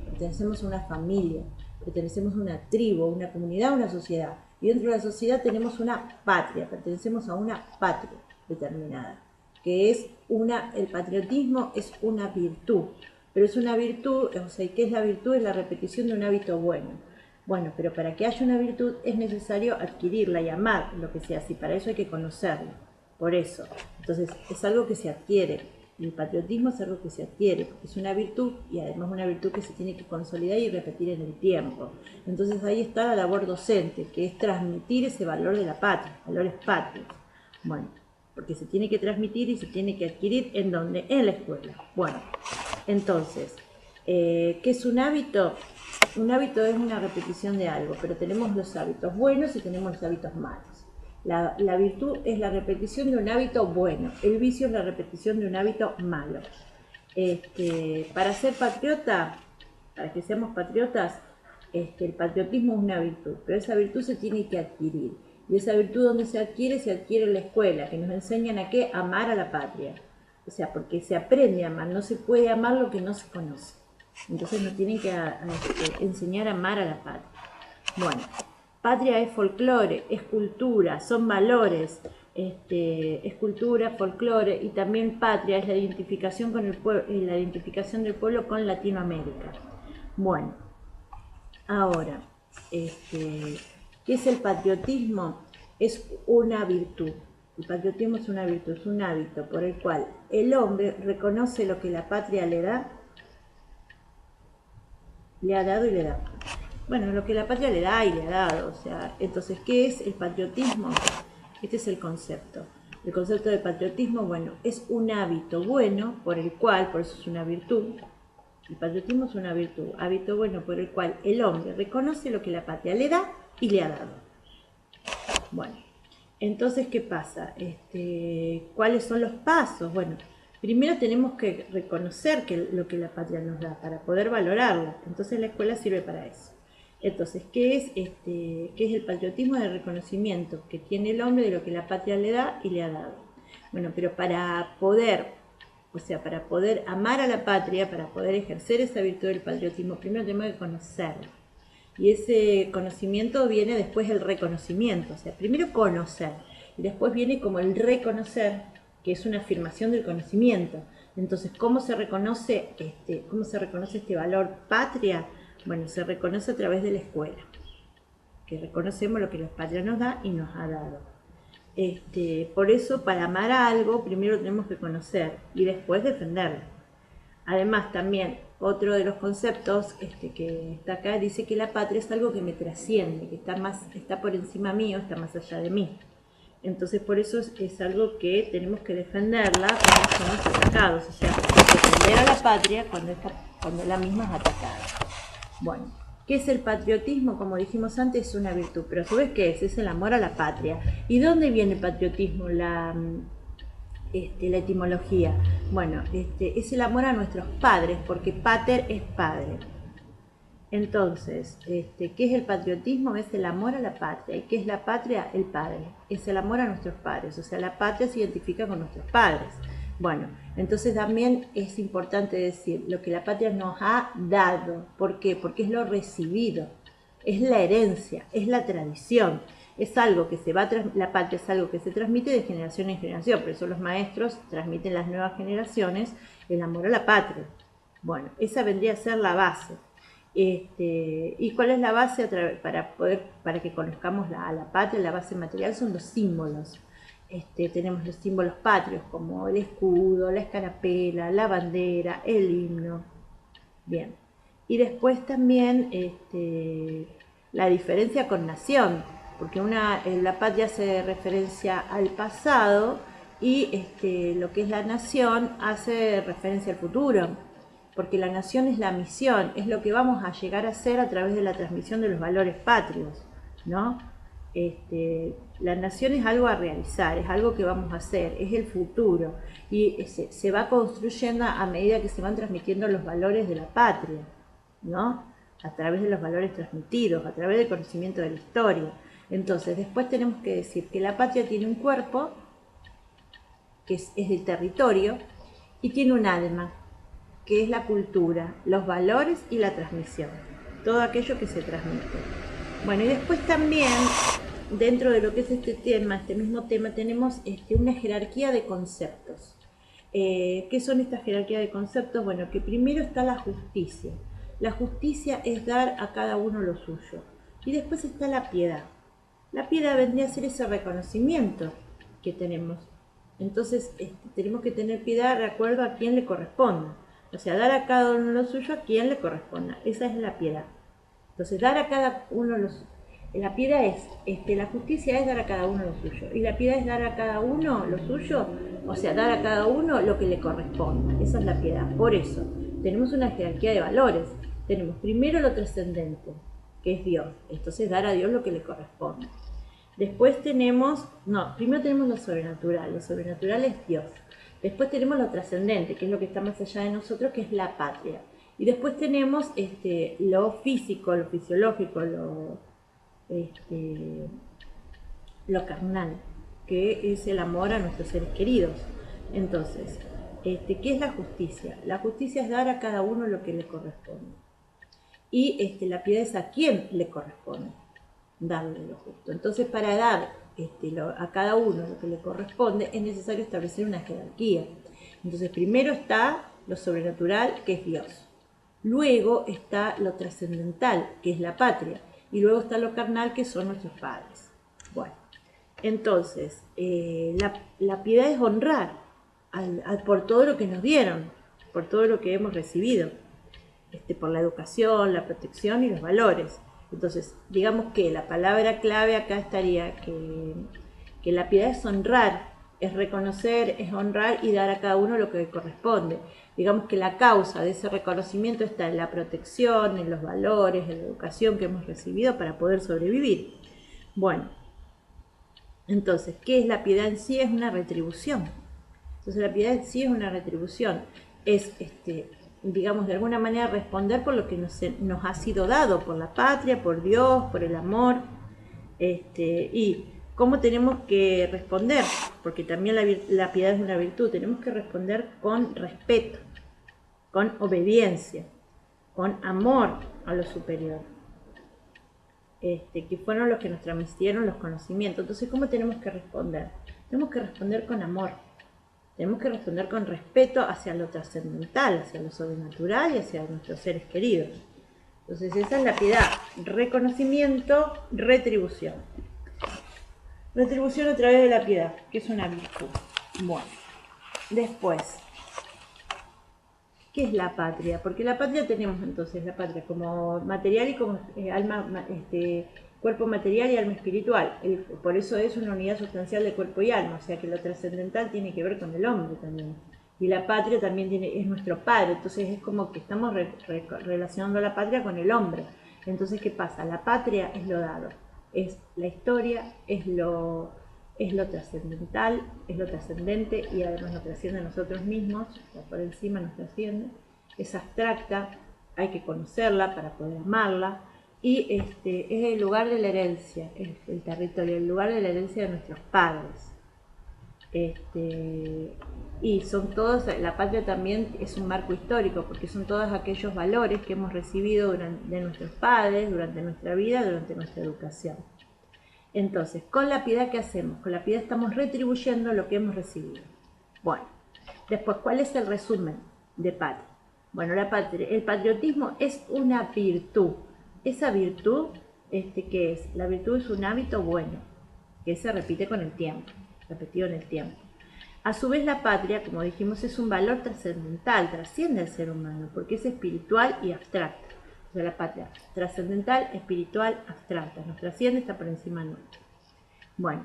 Speaker 1: pertenecemos a una familia, pertenecemos a una tribu, una comunidad, una sociedad. Y dentro de la sociedad tenemos una patria, pertenecemos a una patria determinada. El patriotismo es una virtud. Pero es una virtud, o sea, ¿qué es la virtud? Es la repetición de un hábito bueno. Bueno, pero para que haya una virtud es necesario adquirirla y amar lo que se hace, y para eso hay que conocerlo. Por eso, entonces es algo que se adquiere. El patriotismo es algo que se adquiere, porque es una virtud y además una virtud que se tiene que consolidar y repetir en el tiempo. Entonces ahí está la labor docente, que es transmitir ese valor de la patria, valores patrios. Bueno, porque se tiene que transmitir y se tiene que adquirir ¿en dónde? En la escuela. Bueno, entonces, ¿qué es un hábito? Un hábito es una repetición de algo, pero tenemos los hábitos buenos y tenemos los hábitos malos. La virtud es la repetición de un hábito bueno, el vicio es la repetición de un hábito malo. Para ser patriota, para que seamos patriotas, el patriotismo es una virtud, pero esa virtud se tiene que adquirir. Y esa virtud, ¿dónde se adquiere? Se adquiere en la escuela, que nos enseñan a qué, amar a la patria. O sea, porque se aprende a amar, no se puede amar lo que no se conoce. Entonces nos tienen que enseñar a amar a la patria. Bueno, Patria es folclore, es cultura, son valores, es cultura, folclore, y también patria es la identificación con el pueblo, la identificación del pueblo con Latinoamérica. Bueno, ahora, ¿qué es el patriotismo? Es una virtud. El patriotismo es una virtud, es un hábito por el cual el hombre reconoce lo que la patria le ha dado y le da. Bueno, lo que la patria le da y le ha dado, o sea, entonces, ¿qué es el patriotismo? Este es el concepto. El concepto de patriotismo, bueno, es un hábito bueno por el cual, por eso es una virtud, el patriotismo es una virtud, hábito bueno por el cual el hombre reconoce lo que la patria le da y le ha dado. Bueno, entonces, ¿qué pasa? ¿Cuáles son los pasos? Bueno, primero tenemos que reconocer lo que la patria nos da para poder valorarla. Entonces la escuela sirve para eso. Entonces, ¿qué es el patriotismo? De reconocimiento que tiene el hombre de lo que la patria le da y le ha dado. Bueno, pero para poder amar a la patria, para poder ejercer esa virtud del patriotismo, primero tenemos que conocerla. Y ese conocimiento viene después del reconocimiento, o sea, primero conocer, y después viene como el reconocer, que es una afirmación del conocimiento. Entonces, ¿cómo se reconoce este valor patria? Bueno, se reconoce a través de la escuela, que reconocemos lo que la patria nos da y nos ha dado. Por eso, para amar a algo, primero tenemos que conocer y después defenderlo. Además, también, otro de los conceptos que está acá dice que la patria es algo que me trasciende, que está por encima mío, está más allá de mí. Entonces, por eso es algo que tenemos que defenderla cuando somos atacados, o sea, defender a la patria cuando la misma es atacada. Bueno, ¿qué es el patriotismo? Como dijimos antes, es una virtud, pero a su vez, ¿qué es? Es el amor a la patria. ¿Y dónde viene el patriotismo? La etimología. Bueno, es el amor a nuestros padres, porque pater es padre. Entonces, ¿qué es el patriotismo? Es el amor a la patria. ¿Y qué es la patria? El padre. Es el amor a nuestros padres. O sea, la patria se identifica con nuestros padres. Bueno, entonces también es importante decir lo que la patria nos ha dado. ¿Por qué? Porque es lo recibido, es la herencia, es la tradición. Es algo que la patria es algo que se transmite de generación en generación. Por eso los maestros transmiten a las nuevas generaciones el amor a la patria. Bueno, esa vendría a ser la base. ¿Y cuál es la base para que conozcamos a la patria? La base material son los símbolos. Tenemos los símbolos patrios como el escudo, la escarapela, la bandera, el himno. Bien. Y después también la diferencia con nación, porque la patria hace referencia al pasado y lo que es la nación hace referencia al futuro, porque la nación es la misión, es lo que vamos a llegar a ser a través de la transmisión de los valores patrios, ¿no? La nación es algo a realizar, es algo que vamos a hacer, es el futuro y se va construyendo a medida que se van transmitiendo los valores de la patria, ¿no? A través de los valores transmitidos, a través del conocimiento de la historia. Entonces, después tenemos que decir que la patria tiene un cuerpo, que es el territorio, y tiene un alma, que es la cultura, los valores y la transmisión, todo aquello que se transmite. Bueno, y después también, dentro de lo que es este mismo tema, tenemos una jerarquía de conceptos. ¿Qué son estas jerarquías de conceptos? Bueno, que primero está la justicia. La justicia es dar a cada uno lo suyo. Y después está la piedad. La piedad vendría a ser ese reconocimiento que tenemos. Entonces, tenemos que tener piedad de acuerdo a quien le corresponda. O sea, dar a cada uno lo suyo a quien le corresponda. Esa es la piedad. Entonces, dar a cada uno la piedad es, la justicia es dar a cada uno lo suyo. Y la piedad es dar a cada uno lo suyo, o sea, dar a cada uno lo que le corresponda. Esa es la piedad. Por eso, tenemos una jerarquía de valores. Tenemos primero lo trascendente, que es Dios. Entonces, dar a Dios lo que le corresponde. Después primero tenemos lo sobrenatural. Lo sobrenatural es Dios. Después tenemos lo trascendente, que es lo que está más allá de nosotros, que es la patria. Y después tenemos lo físico, lo fisiológico, lo carnal, que es el amor a nuestros seres queridos. Entonces, ¿qué es la justicia? La justicia es dar a cada uno lo que le corresponde. Y la piedad es a quien le corresponde. darle lo justo. Entonces, para dar a cada uno lo que le corresponde, es necesario establecer una jerarquía. Entonces, primero está lo sobrenatural, que es Dios. Luego está lo trascendental, que es la patria. Y luego está lo carnal, que son nuestros padres. Bueno, entonces, la piedad es honrar por todo lo que nos dieron, por todo lo que hemos recibido, por la educación, la protección y los valores. Entonces, digamos que la palabra clave acá estaría que la piedad es honrar, es reconocer, es honrar y dar a cada uno lo que le corresponde. Digamos que la causa de ese reconocimiento está en la protección, en los valores, en la educación que hemos recibido para poder sobrevivir. Bueno, entonces, ¿qué es la piedad en sí? Es una retribución. Entonces, la piedad en sí es una retribución. Es, digamos, de alguna manera responder por lo que nos ha sido dado, por la patria, por Dios, por el amor. Y cómo tenemos que responder, porque también la piedad es una virtud. Tenemos que responder con respeto, con obediencia, con amor a lo superior. Que fueron los que nos transmitieron los conocimientos. Entonces, ¿cómo tenemos que responder? Tenemos que responder con amor, tenemos que responder con respeto hacia lo trascendental, hacia lo sobrenatural y hacia nuestros seres queridos. Entonces, esa es la piedad: reconocimiento, retribución. Retribución a través de la piedad, que es una virtud. Bueno, después, ¿qué es la patria? Porque la patria tenemos entonces la patria como material y como alma, cuerpo material y alma espiritual. Por eso es una unidad sustancial de cuerpo y alma, o sea que lo trascendental tiene que ver con el hombre también. Y la patria también es nuestro padre, entonces es como que estamos relacionando la patria con el hombre. Entonces, ¿qué pasa? La patria es lo dado, es la historia, es lo trascendental, es lo trascendente y además nos trasciende a nosotros mismos, por encima nos trasciende, es abstracta, hay que conocerla para poder amarla, y es el lugar de la herencia, es el territorio, el lugar de la herencia de nuestros padres. Y son todos, la patria también es un marco histórico, porque son todos aquellos valores que hemos recibido de nuestros padres, durante nuestra vida, durante nuestra educación. Entonces, con la piedad, ¿qué hacemos? Con la piedad estamos retribuyendo lo que hemos recibido. Bueno, después, ¿cuál es el resumen de patria? Bueno, el patriotismo es una virtud. Esa virtud, ¿qué es? La virtud es un hábito bueno, que se repite con el tiempo, repetido en el tiempo. A su vez, la patria, como dijimos, es un valor trascendental, trasciende al ser humano, porque es espiritual y abstracta. O sea, la patria trascendental, espiritual, abstracta, nos trasciende, está por encima nuestro. Bueno,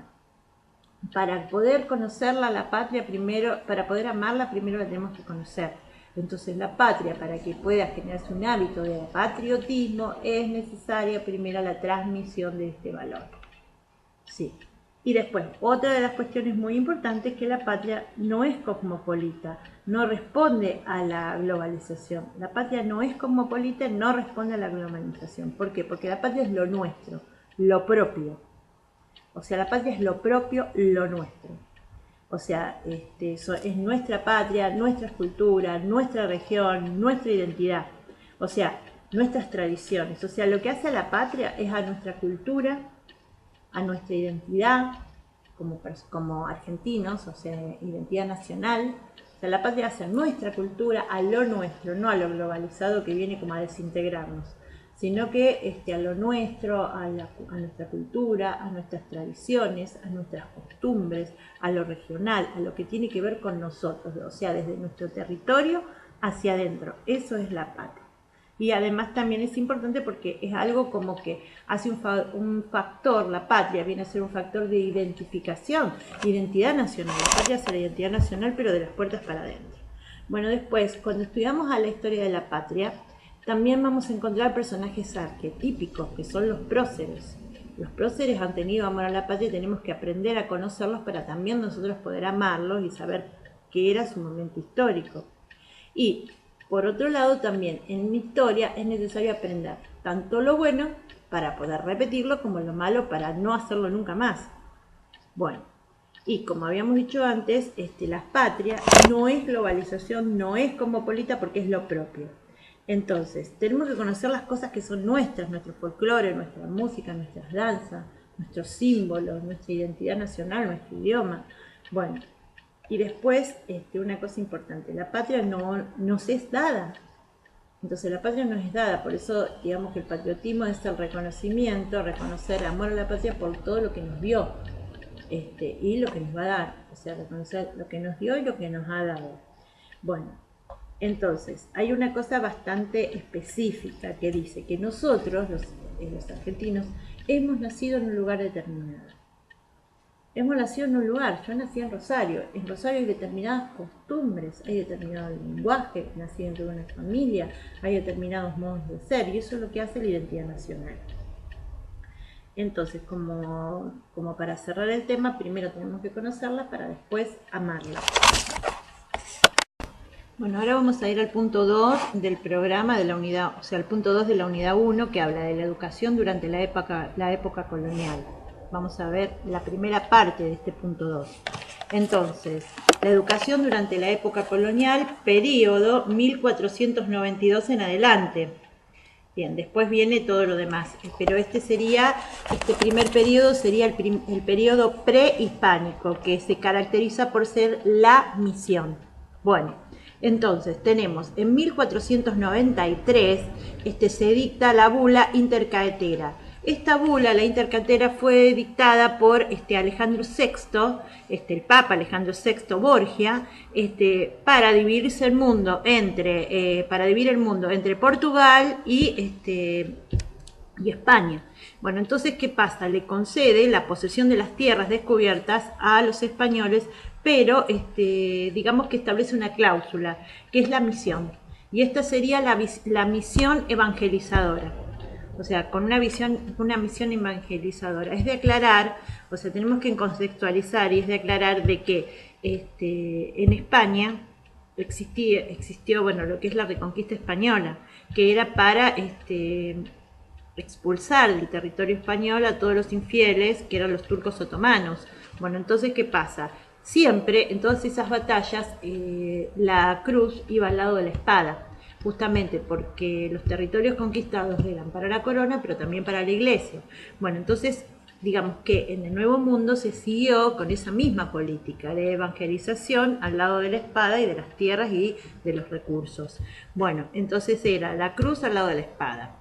Speaker 1: para poder conocerla, la patria primero, para poder amarla, primero la tenemos que conocer. Entonces, la patria, para que pueda generarse un hábito de patriotismo, es necesaria primero la transmisión de este valor. Sí. Y después, otra de las cuestiones muy importantes es que la patria no es cosmopolita, no responde a la globalización. La patria no es cosmopolita, no responde a la globalización. ¿Por qué? Porque la patria es lo nuestro, lo propio. O sea, la patria es lo propio, lo nuestro. O sea, es nuestra patria, nuestra cultura, nuestra región, nuestra identidad. O sea, nuestras tradiciones. O sea, lo que hace a la patria es a nuestra cultura, a nuestra identidad como argentinos, o sea, identidad nacional. O sea, la patria hace a nuestra cultura, a lo nuestro, no a lo globalizado que viene como a desintegrarnos, sino que a lo nuestro, a nuestra cultura, a nuestras tradiciones, a nuestras costumbres, a lo regional, a lo que tiene que ver con nosotros, o sea, desde nuestro territorio hacia adentro. Eso es la patria. Y además también es importante porque es algo como que hace un factor, la patria viene a ser un factor de identificación, identidad nacional. La patria es la identidad nacional, pero de las puertas para adentro. Bueno, después, cuando estudiamos a la historia de la patria, también vamos a encontrar personajes arquetípicos, que son los próceres. Los próceres han tenido amor a la patria y tenemos que aprender a conocerlos para también nosotros poder amarlos y saber qué era su momento histórico. Y por otro lado, también en mi historia es necesario aprender tanto lo bueno para poder repetirlo como lo malo para no hacerlo nunca más. Bueno, y como habíamos dicho antes, la patria no es globalización, no es cosmopolita porque es lo propio. Entonces, tenemos que conocer las cosas que son nuestras, nuestro folclore, nuestra música, nuestras danzas, nuestros símbolos, nuestra identidad nacional, nuestro idioma. Bueno, y después, una cosa importante, la patria no nos es dada. Entonces la patria nos es dada, por eso digamos que el patriotismo es el reconocimiento, reconocer amor a la patria por todo lo que nos dio y lo que nos va a dar, o sea, reconocer lo que nos dio y lo que nos ha dado. Bueno, entonces hay una cosa bastante específica que dice que nosotros, los argentinos, hemos nacido en un lugar determinado. Hemos nacido en un lugar, yo nací en Rosario hay determinadas costumbres, hay determinado lenguaje, nací dentro de una familia, hay determinados modos de ser, y eso es lo que hace la identidad nacional. Entonces, como para cerrar el tema, primero tenemos que conocerla para después amarla. Bueno, ahora vamos a ir al punto 2 del programa de la unidad, o sea, el punto 2 de la unidad 1, que habla de la educación durante la época colonial. Vamos a ver la primera parte de este punto 2. Entonces, la educación durante la época colonial, periodo 1492 en adelante. Bien, después viene todo lo demás, pero este primer periodo sería el periodo prehispánico, que se caracteriza por ser la misión. Bueno, entonces tenemos en 1493 se dicta la bula intercaetera. Esta bula, la intercaetera, fue dictada por Alejandro VI, el Papa Alejandro VI Borgia, para dividir el mundo entre Portugal y España. Bueno, entonces, ¿qué pasa? Le concede la posesión de las tierras descubiertas a los españoles, pero digamos que establece una cláusula, que es la misión. Y esta sería la misión evangelizadora. O sea, con una misión evangelizadora. Es de aclarar, o sea, tenemos que contextualizar y es de aclarar de que en España existió, bueno, lo que es la Reconquista Española, que era para expulsar del territorio español a todos los infieles, que eran los turcos otomanos. Bueno, entonces, ¿qué pasa? Siempre, en todas esas batallas, la cruz iba al lado de la espada, justamente porque los territorios conquistados eran para la corona, pero también para la iglesia. Bueno, entonces, digamos que en el Nuevo Mundo se siguió con esa misma política de evangelización al lado de la espada y de las tierras y de los recursos. Bueno, entonces era la cruz al lado de la espada.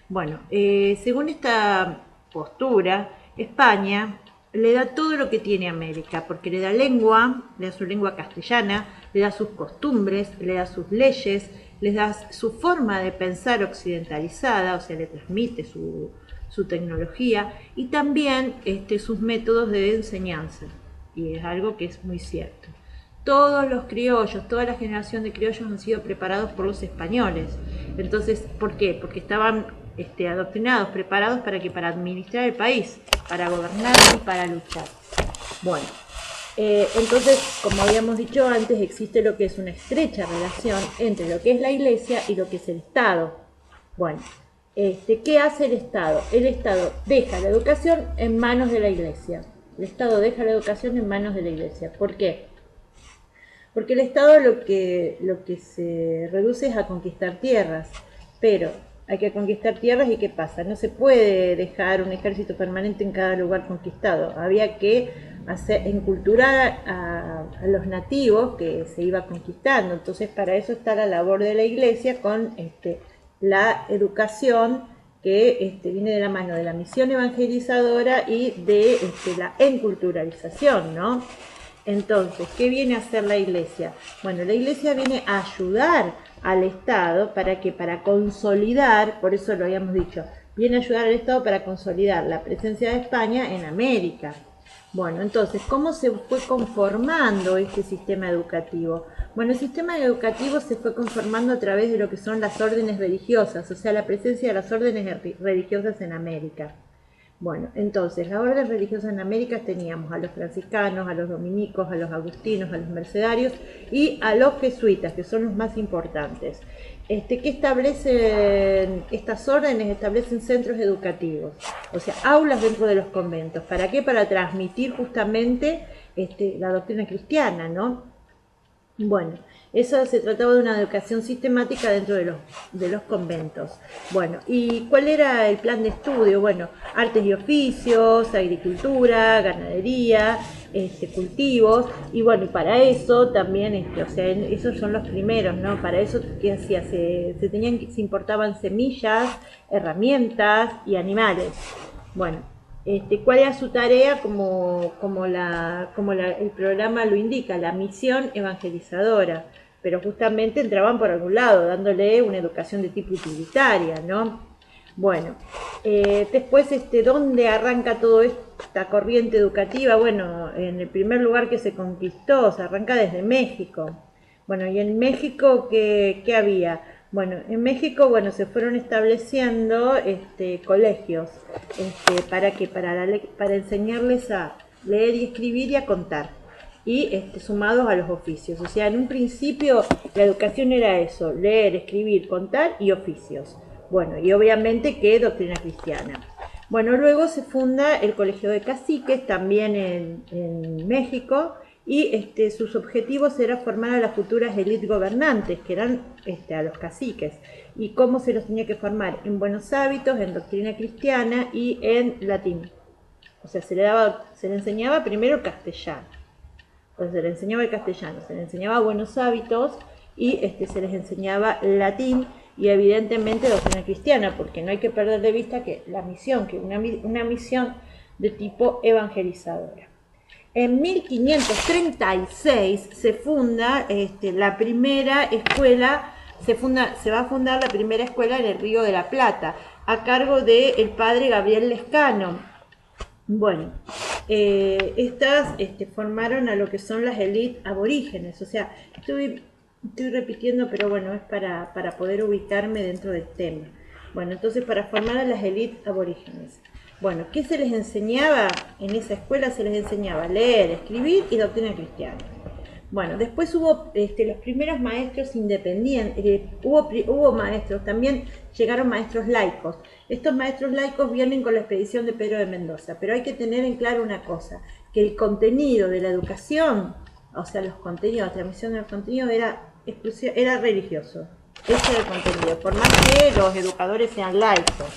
Speaker 1: Bueno, según esta postura, España le da todo lo que tiene América, porque le da lengua, le da su lengua castellana, le da sus costumbres, le da sus leyes, les da su forma de pensar occidentalizada, o sea, le transmite su tecnología y también sus métodos de enseñanza, y es algo que es muy cierto. Todos los criollos, toda la generación de criollos han sido preparados por los españoles. Entonces, ¿por qué? Porque estaban adoctrinados, preparados para administrar el país, para gobernar y para luchar. Bueno, entonces, como habíamos dicho antes, existe lo que es una estrecha relación entre lo que es la iglesia y lo que es el Estado. Bueno, ¿qué hace el Estado? El Estado deja la educación en manos de la iglesia. El Estado deja la educación en manos de la iglesia. ¿Por qué? Porque el Estado lo que se reduce es a conquistar tierras, pero hay que conquistar tierras y ¿qué pasa? No se puede dejar un ejército permanente en cada lugar conquistado. Había que enculturar a los nativos que se iba conquistando. Entonces, para eso está la labor de la iglesia con la educación que viene de la mano de la misión evangelizadora y de la enculturalización, ¿no? Entonces, ¿qué viene a hacer la iglesia? Bueno, la iglesia viene a ayudar al Estado para consolidar, por eso lo habíamos dicho, viene a ayudar al Estado para consolidar la presencia de España en América. Bueno, entonces, ¿cómo se fue conformando este sistema educativo? Bueno, el sistema educativo se fue conformando a través de lo que son las órdenes religiosas, o sea, la presencia de las órdenes religiosas en América. Bueno, entonces, las órdenes religiosas en América teníamos a los franciscanos, a los dominicos, a los agustinos, a los mercedarios y a los jesuitas, que son los más importantes. ¿Qué establecen estas órdenes? Establecen centros educativos, o sea, aulas dentro de los conventos. ¿Para qué? Para transmitir justamente la doctrina cristiana, ¿no? Bueno, Eso se trataba de una educación sistemática dentro de los conventos. Bueno, ¿y cuál era el plan de estudio? Bueno, artes y oficios, agricultura, ganadería, cultivos, y bueno, y para eso también, o sea, esos son los primeros, ¿no? Para eso, ¿qué hacía? Se importaban semillas, herramientas y animales. Bueno, ¿cuál era su tarea? El programa lo indica, la misión evangelizadora, pero justamente entraban por algún lado, dándole una educación de tipo utilitaria, ¿no? Bueno, después, ¿dónde arranca toda esta corriente educativa? Bueno, en el primer lugar que se conquistó, se arranca desde México. Bueno, y en México, ¿qué había? Bueno, en México, bueno, se fueron estableciendo colegios, ¿para qué? Para enseñarles a leer y escribir y a contar, y sumados a los oficios. O sea, en un principio la educación era eso, leer, escribir, contar y oficios. Bueno, y obviamente que doctrina cristiana. Bueno, luego se funda el Colegio de Caciques, también en México, y sus objetivos era formar a las futuras élites gobernantes, que eran a los caciques. ¿Y cómo se los tenía que formar? En buenos hábitos, en doctrina cristiana y en latín. O sea, se le enseñaba primero castellano. Entonces se les enseñaba el castellano, se les enseñaba buenos hábitos y se les enseñaba latín y evidentemente doctrina cristiana, porque no hay que perder de vista que la misión, que una misión de tipo evangelizadora. En 1536 se funda la primera escuela, se va a fundar la primera escuela en el Río de la Plata, a cargo del padre Gabriel Lescano. Bueno, estas formaron a lo que son las élites aborígenes, o sea, estoy repitiendo, pero bueno, es para poder ubicarme dentro del tema. Bueno, entonces para formar a las élites aborígenes. Bueno, ¿qué se les enseñaba en esa escuela? Se les enseñaba leer, escribir y doctrina cristiana. Bueno, después hubo los primeros maestros independientes, hubo maestros, también llegaron maestros laicos. Estos maestros laicos vienen con la expedición de Pedro de Mendoza, pero hay que tener en claro una cosa, que el contenido de la educación, o sea, los contenidos, la transmisión de los contenidos era religioso. Ese era el contenido, por más que los educadores sean laicos.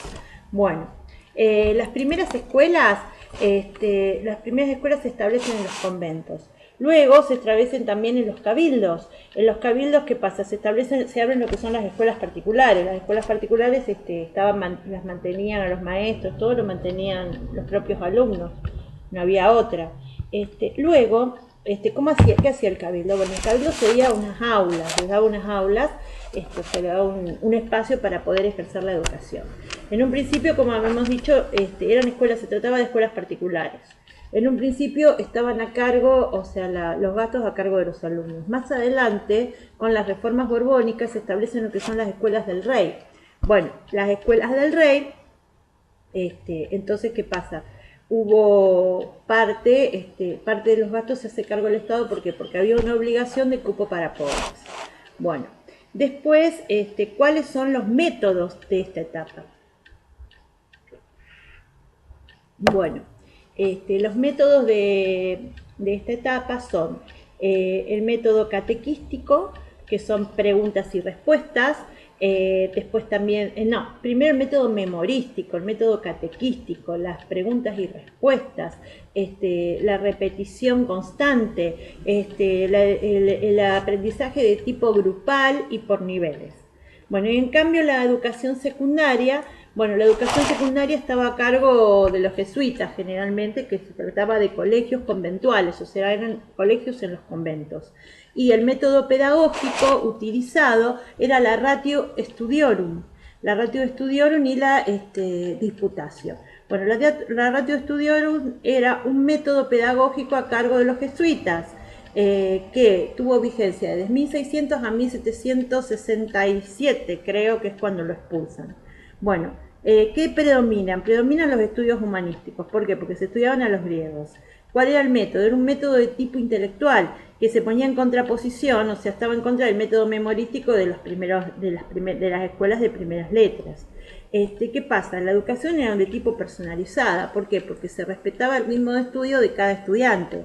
Speaker 1: Bueno, las primeras escuelas se establecen en los conventos. Luego se establecen también en los cabildos. En los cabildos, ¿qué pasa? Se abren lo que son las escuelas particulares. Las escuelas particulares las mantenían a los maestros, todo lo mantenían los propios alumnos. No había otra. Luego, ¿qué hacía el cabildo? Bueno, el cabildo se daba unas aulas, se le daba un espacio para poder ejercer la educación. En un principio, como habíamos dicho, se trataba de escuelas particulares. En un principio estaban a cargo, o sea, los gastos a cargo de los alumnos. Más adelante, con las reformas borbónicas, se establecen lo que son las escuelas del rey. Bueno, las escuelas del rey, entonces, ¿qué pasa? Hubo parte de los gastos se hace cargo el Estado, ¿por qué? Porque había una obligación de cupo para pobres. Bueno, después, ¿cuáles son los métodos de esta etapa? Bueno, los métodos de esta etapa son el método catequístico, que son preguntas y respuestas. Después también, primero el método memorístico, el método catequístico, las preguntas y respuestas, la repetición constante, el aprendizaje de tipo grupal y por niveles. Bueno, y en cambio la educación secundaria, estaba a cargo de los jesuitas generalmente, que se trataba de colegios conventuales, o sea, eran colegios en los conventos. Y el método pedagógico utilizado era la ratio studiorum y la disputatio. Bueno, la ratio studiorum era un método pedagógico a cargo de los jesuitas, que tuvo vigencia desde 1600 a 1767, creo que es cuando lo expulsan. Bueno, ¿qué predominan? Predominan los estudios humanísticos. ¿Por qué? Porque se estudiaban a los griegos. ¿Cuál era el método? Era un método de tipo intelectual, que se ponía en contraposición, o sea, estaba en contra del método memorístico de las escuelas de primeras letras. ¿Qué pasa? La educación era de tipo personalizada. ¿Por qué? Porque se respetaba el ritmo de estudio de cada estudiante.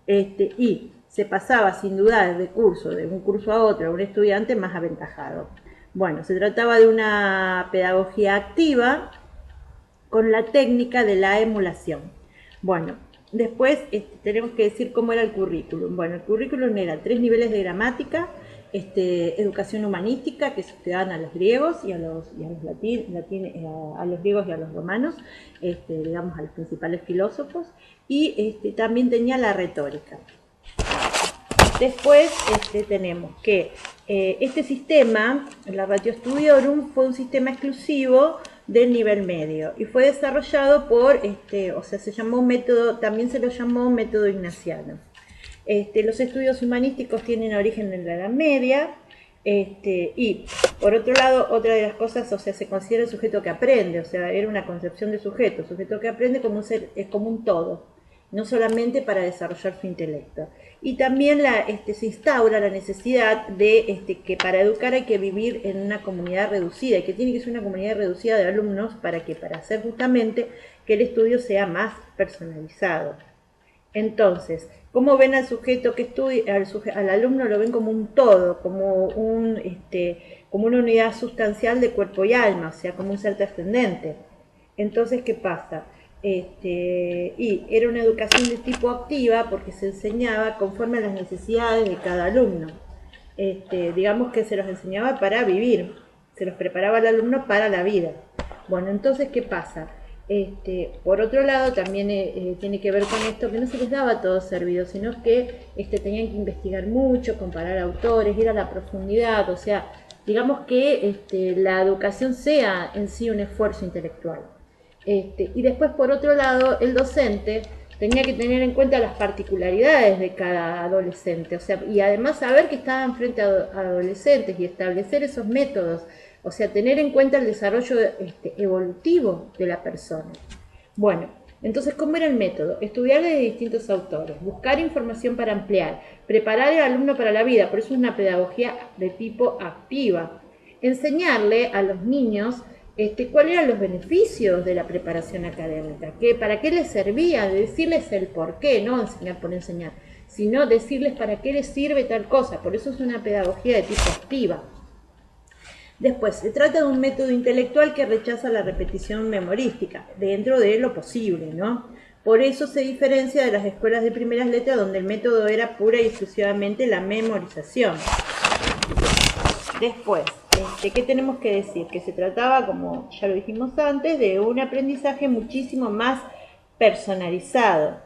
Speaker 1: Y se pasaba sin duda de curso, de un curso a otro, a un estudiante más aventajado. Bueno, se trataba de una pedagogía activa con la técnica de la emulación. Bueno, después tenemos que decir cómo era el currículum. Bueno, el currículum era 3 niveles de gramática, educación humanística, que se estudiaban a los griegos y a los griegos y a los romanos, digamos a los principales filósofos, y también tenía la retórica. Después tenemos que este sistema, la Ratio Studiorum, fue un sistema exclusivo del nivel medio y fue desarrollado por, se llamó método, también se lo llamó método ignaciano. Los estudios humanísticos tienen origen en la Edad Media, y por otro lado, otra de las cosas, se considera el sujeto que aprende, era una concepción de sujeto que aprende como un ser, es como un todo, no solamente para desarrollar su intelecto. Y también se instaura la necesidad de que para educar hay que vivir en una comunidad reducida, y que tiene que ser una comunidad reducida de alumnos para hacer justamente que el estudio sea más personalizado. Entonces, ¿cómo ven al sujeto que estudia, al alumno lo ven como un todo, como una unidad sustancial de cuerpo y alma, o sea, como un ser trascendente? Entonces, ¿qué pasa? Y era una educación de tipo activa porque se enseñaba conforme a las necesidades de cada alumno. Digamos que se los enseñaba para vivir, se los preparaba al alumno para la vida. Bueno, entonces, ¿qué pasa? Por otro lado, también tiene que ver con esto, que no se les daba todo servido, sino que tenían que investigar mucho, comparar autores, ir a la profundidad, o sea, digamos que la educación sea en sí un esfuerzo intelectual. Y después, por otro lado, el docente tenía que tener en cuenta las particularidades de cada adolescente, o sea, y además saber que estaban frente a adolescentes y establecer esos métodos, o sea, tener en cuenta el desarrollo evolutivo de la persona. Bueno, entonces, ¿cómo era el método? Estudiar de distintos autores, buscar información para ampliar, preparar al alumno para la vida, por eso es una pedagogía de tipo activa. Enseñarle a los niños cuáles eran los beneficios de la preparación académica, para qué les servía, decirles el por qué, no enseñar por enseñar, sino decirles para qué les sirve tal cosa, por eso es una pedagogía de tipo activa. Después, se trata de un método intelectual que rechaza la repetición memorística, dentro de lo posible, ¿no? Por eso se diferencia de las escuelas de primeras letras, donde el método era pura y exclusivamente la memorización. Después, ¿qué tenemos que decir? Que se trataba, como ya lo dijimos antes, de un aprendizaje muchísimo más personalizado,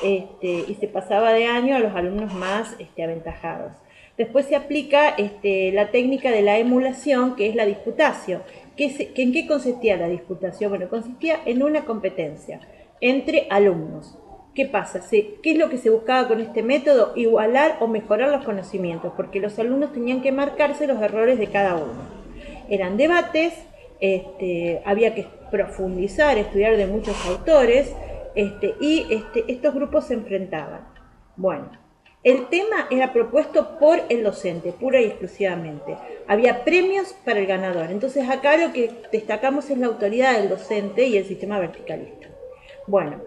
Speaker 1: y se pasaba de año a los alumnos más aventajados. Después se aplica la técnica de la emulación, que es la disputatio. ¿En qué consistía la disputatio? Bueno, consistía en una competencia entre alumnos. ¿Qué pasa? ¿Qué es lo que se buscaba con este método? Igualar o mejorar los conocimientos, porque los alumnos tenían que marcarse los errores de cada uno. Eran debates, había que profundizar, estudiar de muchos autores, y estos grupos se enfrentaban. Bueno, el tema era propuesto por el docente, pura y exclusivamente. Había premios para el ganador. Entonces acá lo que destacamos es la autoridad del docente y el sistema verticalista. Bueno,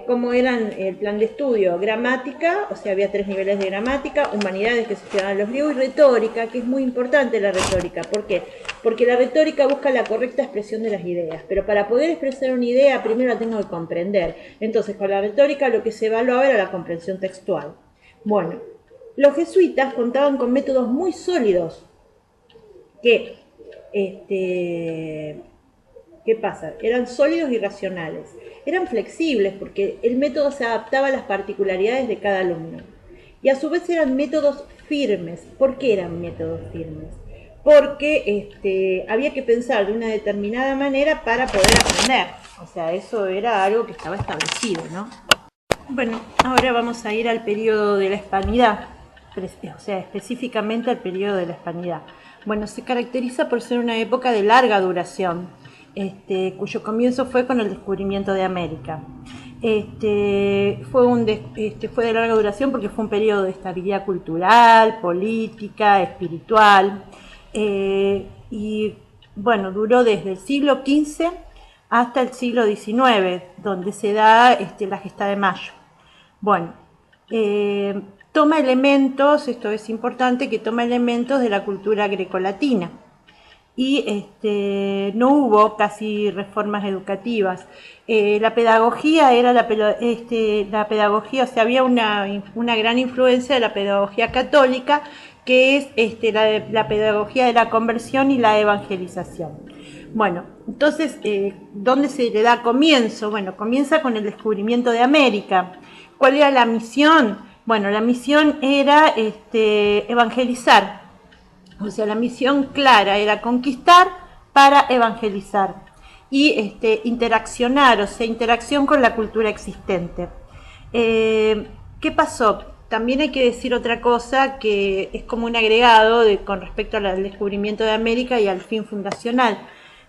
Speaker 1: ¿cómo eran el plan de estudio? Gramática, o sea, había 3 niveles de gramática, humanidades que se estudiaban los griegos y retórica, que es muy importante la retórica. ¿Por qué? Porque la retórica busca la correcta expresión de las ideas, pero para poder expresar una idea primero la tengo que comprender. Entonces, con la retórica lo que se evaluaba era la comprensión textual. Bueno, los jesuitas contaban con métodos muy sólidos que, ¿qué pasa? Eran sólidos y racionales. Eran flexibles porque el método se adaptaba a las particularidades de cada alumno. Y a su vez eran métodos firmes. ¿Por qué eran métodos firmes? Porque había que pensar de una determinada manera para poder aprender. O sea, eso era algo que estaba establecido, ¿no? Bueno, ahora vamos a ir al periodo de la Hispanidad, o sea, específicamente al periodo de la Hispanidad. Bueno, se caracteriza por ser una época de larga duración, cuyo comienzo fue con el descubrimiento de América. Fue de larga duración porque fue un periodo de estabilidad cultural, política, espiritual, y bueno, duró desde el siglo XV hasta el siglo XIX, donde se da la gesta de Mayo. Bueno, toma elementos, esto es importante, que toma elementos de la cultura grecolatina. Y no hubo casi reformas educativas. La pedagogía era la pedagogía, o sea, había una gran influencia de la pedagogía católica, que es la pedagogía de la conversión y la evangelización. Bueno, entonces, ¿dónde se le da comienzo? Bueno, comienza con el descubrimiento de América. ¿Cuál era la misión? Bueno, la misión era evangelizar. O sea, la misión clara era conquistar para evangelizar y interaccionar, o sea, interacción con la cultura existente. ¿Qué pasó? También hay que decir otra cosa que es como un agregado con respecto al descubrimiento de América y al fin fundacional.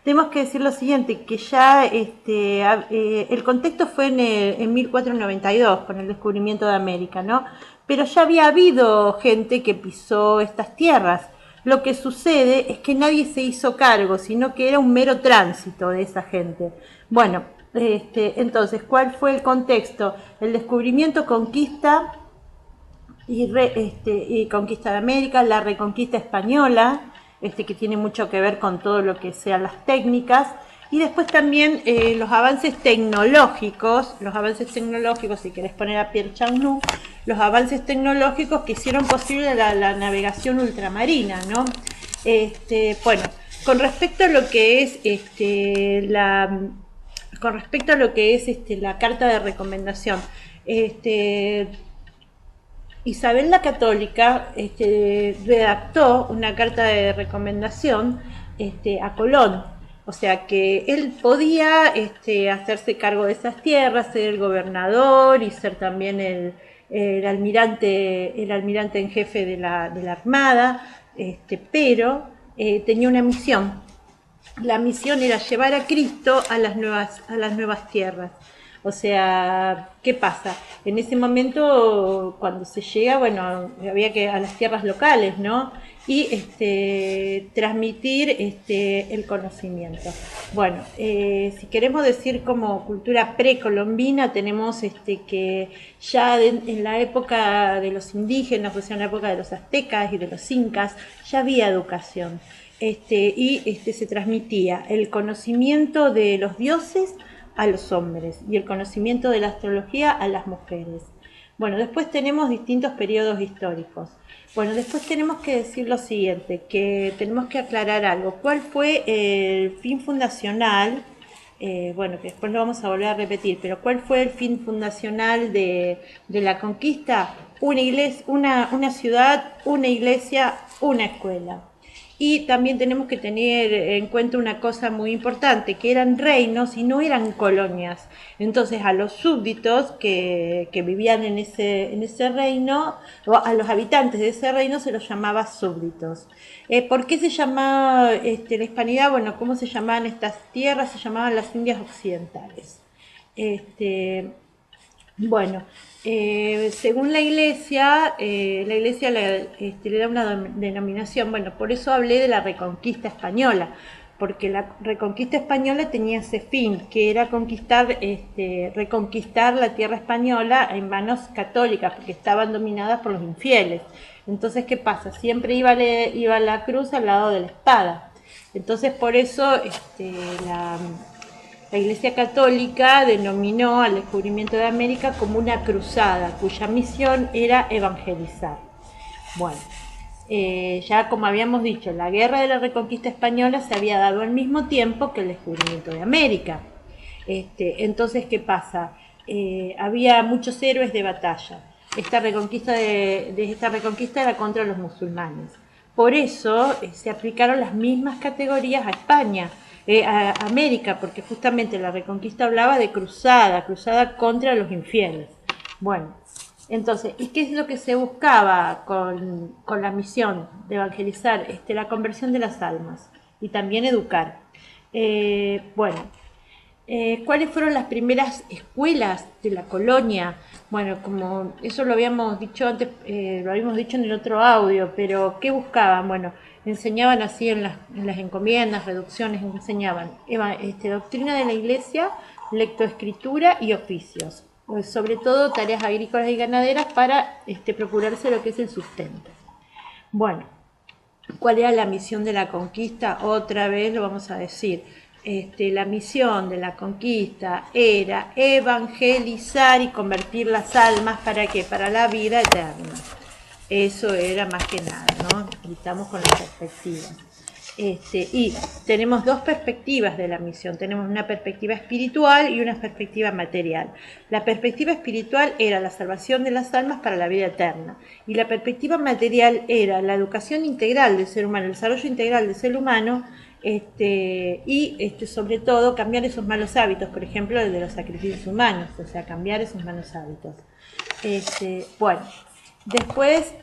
Speaker 1: Tenemos que decir lo siguiente, que ya el contexto fue en 1492 con el descubrimiento de América, ¿no? Pero ya había habido gente que pisó estas tierras. Lo que sucede es que nadie se hizo cargo, sino que era un mero tránsito de esa gente. Bueno, entonces, ¿cuál fue el contexto? El descubrimiento, conquista y conquista de América, la reconquista española, que tiene mucho que ver con todo lo que sean las técnicas, y después también los avances tecnológicos, si querés poner a Pierre Champenoux, los avances tecnológicos que hicieron posible la navegación ultramarina, ¿no? Bueno, con respecto a lo que es la carta de recomendación, Isabel la Católica redactó una carta de recomendación a Colón, o sea que él podía hacerse cargo de esas tierras, ser el gobernador y ser también el almirante en jefe de la Armada, pero tenía una misión. La misión era llevar a Cristo a las nuevas tierras. O sea, ¿qué pasa? En ese momento, cuando se llega, bueno, había que a las tierras locales, ¿no? Y transmitir el conocimiento. Bueno, si queremos decir como cultura precolombina, tenemos que ya en la época de los indígenas, o sea, en la época de los aztecas y de los incas, ya había educación. Se transmitía el conocimiento de los dioses a los hombres y el conocimiento de la astrología a las mujeres. Bueno, después tenemos distintos periodos históricos. Bueno, después tenemos que decir lo siguiente, que tenemos que aclarar algo. ¿Cuál fue el fin fundacional? Bueno, que después lo vamos a volver a repetir, pero ¿cuál fue el fin fundacional de la conquista? Una iglesia, una ciudad, una iglesia, una escuela. Y también tenemos que tener en cuenta una cosa muy importante, que eran reinos y no eran colonias. Entonces a los súbditos que vivían en ese reino, o a los habitantes de ese reino se los llamaba súbditos. ¿Por qué se llamaba la hispanidad? Bueno, ¿cómo se llamaban estas tierras? Se llamaban las Indias Occidentales. Bueno, según la iglesia le da una denominación, bueno, por eso hablé de la Reconquista Española, porque la Reconquista Española tenía ese fin, que era reconquistar la tierra española en manos católicas, porque estaban dominadas por los infieles. Entonces, ¿qué pasa? Siempre iba la cruz al lado de la espada. Entonces, por eso la Iglesia Católica denominó al descubrimiento de América como una cruzada, cuya misión era evangelizar. Bueno, ya como habíamos dicho, la guerra de la Reconquista Española se había dado al mismo tiempo que el descubrimiento de América. Entonces, ¿qué pasa? Había muchos héroes de batalla. Esta reconquista era contra los musulmanes. Por eso se aplicaron las mismas categorías a España, a América, porque justamente la Reconquista hablaba de cruzada contra los infieles. Bueno, entonces, ¿y qué es lo que se buscaba con la misión de evangelizar? La conversión de las almas y también educar. ¿Cuáles fueron las primeras escuelas de la colonia? Bueno, como eso lo habíamos dicho antes, lo habíamos dicho en el otro audio, pero ¿qué buscaban? Bueno, enseñaban así en las encomiendas, reducciones, enseñaban doctrina de la iglesia, lectoescritura y oficios. sobre todo tareas agrícolas y ganaderas para procurarse lo que es el sustento. Bueno, ¿cuál era la misión de la conquista? Otra vez lo vamos a decir. La misión de la conquista era evangelizar y convertir las almas, ¿para qué? Para la vida eterna. Eso era más que nada, ¿no? Estamos con las perspectivas. Y tenemos dos perspectivas de la misión. Tenemos una perspectiva espiritual y una perspectiva material. La perspectiva espiritual era la salvación de las almas para la vida eterna. Y la perspectiva material era la educación integral del ser humano, el desarrollo integral del ser humano, sobre todo cambiar esos malos hábitos, por ejemplo el de los sacrificios humanos, o sea, cambiar esos malos hábitos. Bueno, después,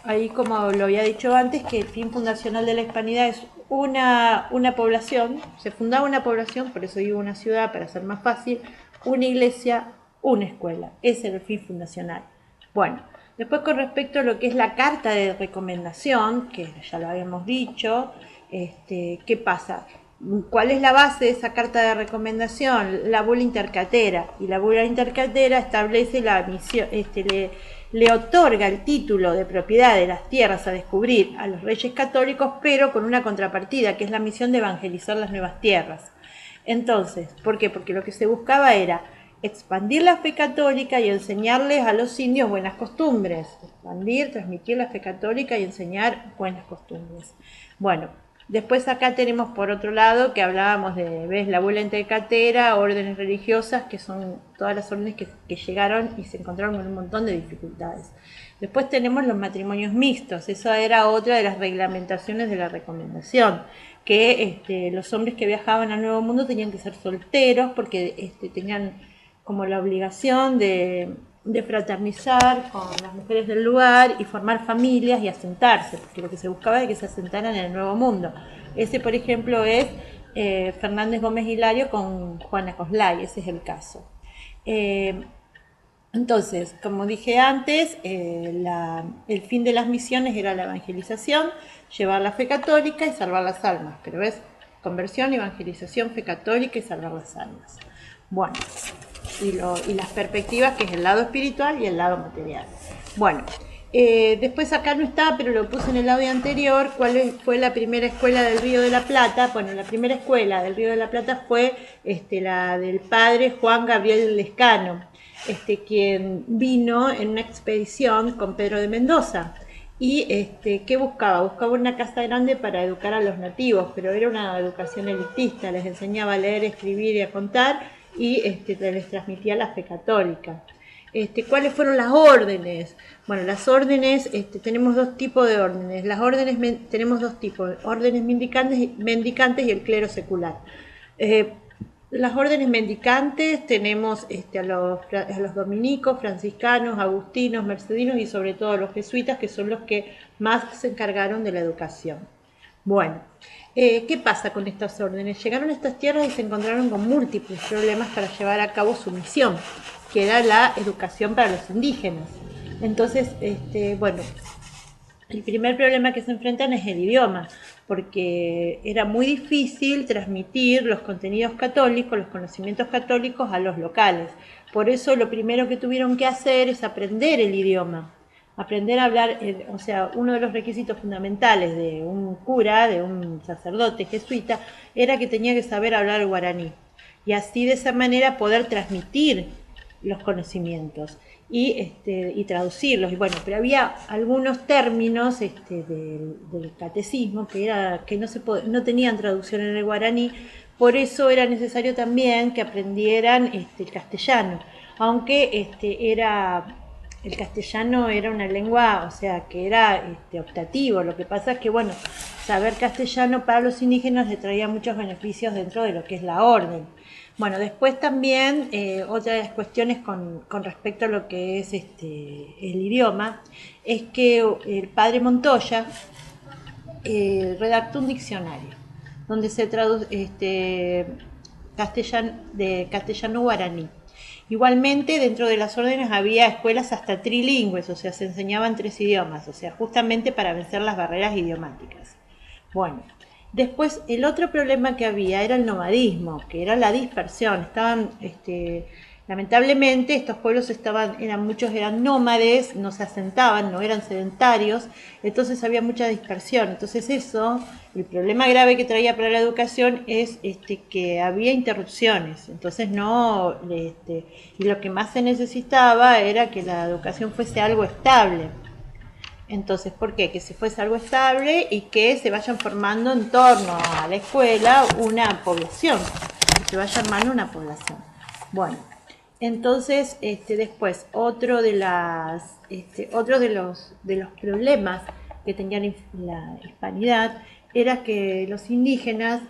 Speaker 1: ahí como lo había dicho antes, que el fin fundacional de la hispanidad es una población, se fundaba una población, por eso digo una ciudad para ser más fácil, una iglesia, una escuela, ese era el fin fundacional. Bueno, después con respecto a lo que es la carta de recomendación, que ya lo habíamos dicho, ¿qué pasa? ¿Cuál es la base de esa carta de recomendación? La bula intercatera, y la bula intercatera establece la misión, le otorga el título de propiedad de las tierras a descubrir a los reyes católicos, pero con una contrapartida, que es la misión de evangelizar las nuevas tierras. Entonces, ¿por qué? Porque lo que se buscaba era expandir la fe católica y enseñarles a los indios buenas costumbres. Expandir, transmitir la fe católica y enseñar buenas costumbres. Bueno, después acá tenemos por otro lado que hablábamos de, ¿ves? La bula intercatera, órdenes religiosas, que son todas las órdenes que llegaron y se encontraron con un montón de dificultades. Después tenemos los matrimonios mixtos, esa era otra de las reglamentaciones de la recomendación, que los hombres que viajaban al Nuevo Mundo tenían que ser solteros porque tenían como la obligación de fraternizar con las mujeres del lugar y formar familias y asentarse, porque lo que se buscaba es que se asentaran en el Nuevo Mundo. Ese, por ejemplo, es Fernández Gómez Hilario con Juana Coslay, ese es el caso. Entonces, como dije antes, el fin de las misiones era la evangelización, llevar la fe católica y salvar las almas, pero es conversión, evangelización, fe católica y salvar las almas. Bueno, y las perspectivas, que es el lado espiritual y el lado material. Bueno, después acá no está, pero lo puse en el audio anterior, cuál fue la primera escuela del Río de la Plata. Bueno, la primera escuela del Río de la Plata fue la del padre Juan Gabriel Lescano, quien vino en una expedición con Pedro de Mendoza. Y ¿qué buscaba? Buscaba una casa grande para educar a los nativos, pero era una educación elitista, les enseñaba a leer, escribir y a contar, y les transmitía la fe católica. ¿Cuáles fueron las órdenes? Bueno, las órdenes, tenemos dos tipos de órdenes. Las órdenes, tenemos dos tipos, órdenes mendicantes y el clero secular. Las órdenes mendicantes tenemos a los dominicos, franciscanos, agustinos, mercedinos y sobre todo a los jesuitas, que son los que más se encargaron de la educación. Bueno, ¿qué pasa con estas órdenes? Llegaron a estas tierras y se encontraron con múltiples problemas para llevar a cabo su misión, que era la educación para los indígenas. Entonces, bueno, el primer problema que se enfrentan es el idioma, porque era muy difícil transmitir los contenidos católicos, los conocimientos católicos a los locales. Por eso lo primero que tuvieron que hacer es aprender el idioma. Aprender a hablar, o sea, uno de los requisitos fundamentales de un cura, de un sacerdote jesuita, era que tenía que saber hablar guaraní. Y así de esa manera poder transmitir los conocimientos y traducirlos. Y bueno, pero había algunos términos del catecismo que no tenían traducción en el guaraní, por eso era necesario también que aprendieran el castellano, aunque el castellano era una lengua, o sea, que era optativo. Lo que pasa es que, bueno, saber castellano para los indígenas le traía muchos beneficios dentro de lo que es la orden. Bueno, después también, otra de las cuestiones con respecto a lo que es el idioma, es que el padre Montoya redactó un diccionario, donde se traduce de castellano-guaraní. Igualmente, dentro de las órdenes había escuelas hasta trilingües, o sea, se enseñaban 3 idiomas, o sea, justamente para vencer las barreras idiomáticas. Bueno, después el otro problema que había era el nomadismo, que era la dispersión. Lamentablemente estos pueblos muchos eran nómades, no se asentaban, no eran sedentarios, entonces había mucha dispersión. Entonces el problema grave que traía para la educación es que había interrupciones. Entonces y lo que más se necesitaba era que la educación fuese algo estable. Entonces, ¿por qué? Que se fuese algo estable y que se vayan formando en torno a la escuela una población, que se vaya armando una población. Bueno, entonces, después, otro de los problemas que tenía la hispanidad era que los indígenas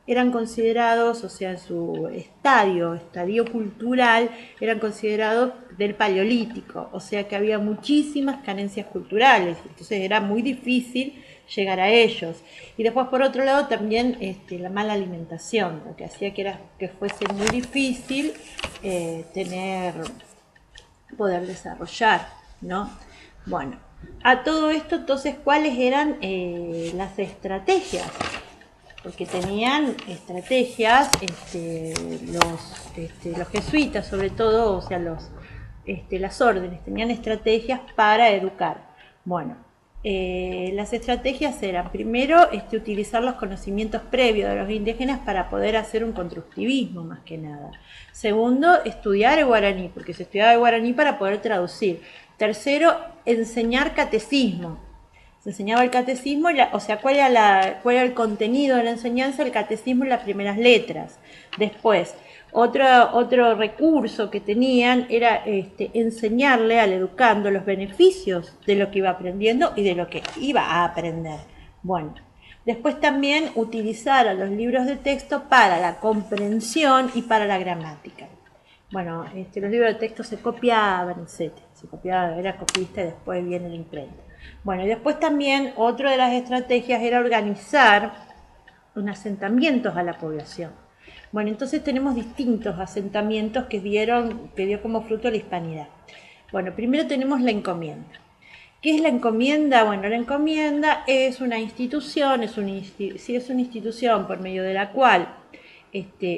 Speaker 1: eran considerados, o sea, su estadio cultural, eran considerados del Paleolítico, o sea que había muchísimas carencias culturales, entonces era muy difícil llegar a ellos. Y después, por otro lado, también la mala alimentación, lo que hacía que fuese muy difícil poder desarrollar, ¿no? Bueno, a todo esto, entonces, ¿cuáles eran las estrategias? Porque tenían estrategias, los jesuitas sobre todo, o sea, las órdenes, tenían estrategias para educar. Bueno, las estrategias eran, primero, utilizar los conocimientos previos de los indígenas para poder hacer un constructivismo, más que nada. Segundo, estudiar el guaraní, porque se estudiaba el guaraní para poder traducir. Tercero, enseñar catecismo. Se enseñaba el catecismo, o sea, cuál era el contenido de la enseñanza, el catecismo y las primeras letras. Después, otro recurso que tenían era enseñarle al educando los beneficios de lo que iba aprendiendo y de lo que iba a aprender. Bueno, después también utilizar a los libros de texto para la comprensión y para la gramática. Bueno, los libros de texto se copiaban, etc. Se copiaba, era copista y después viene la imprenta. Bueno, y después también otra de las estrategias era organizar asentamientos a la población. Bueno, entonces tenemos distintos asentamientos que dio como fruto la hispanidad. Bueno, primero tenemos la encomienda. ¿Qué es la encomienda? Bueno, la encomienda es una institución, es una institución por medio de la cual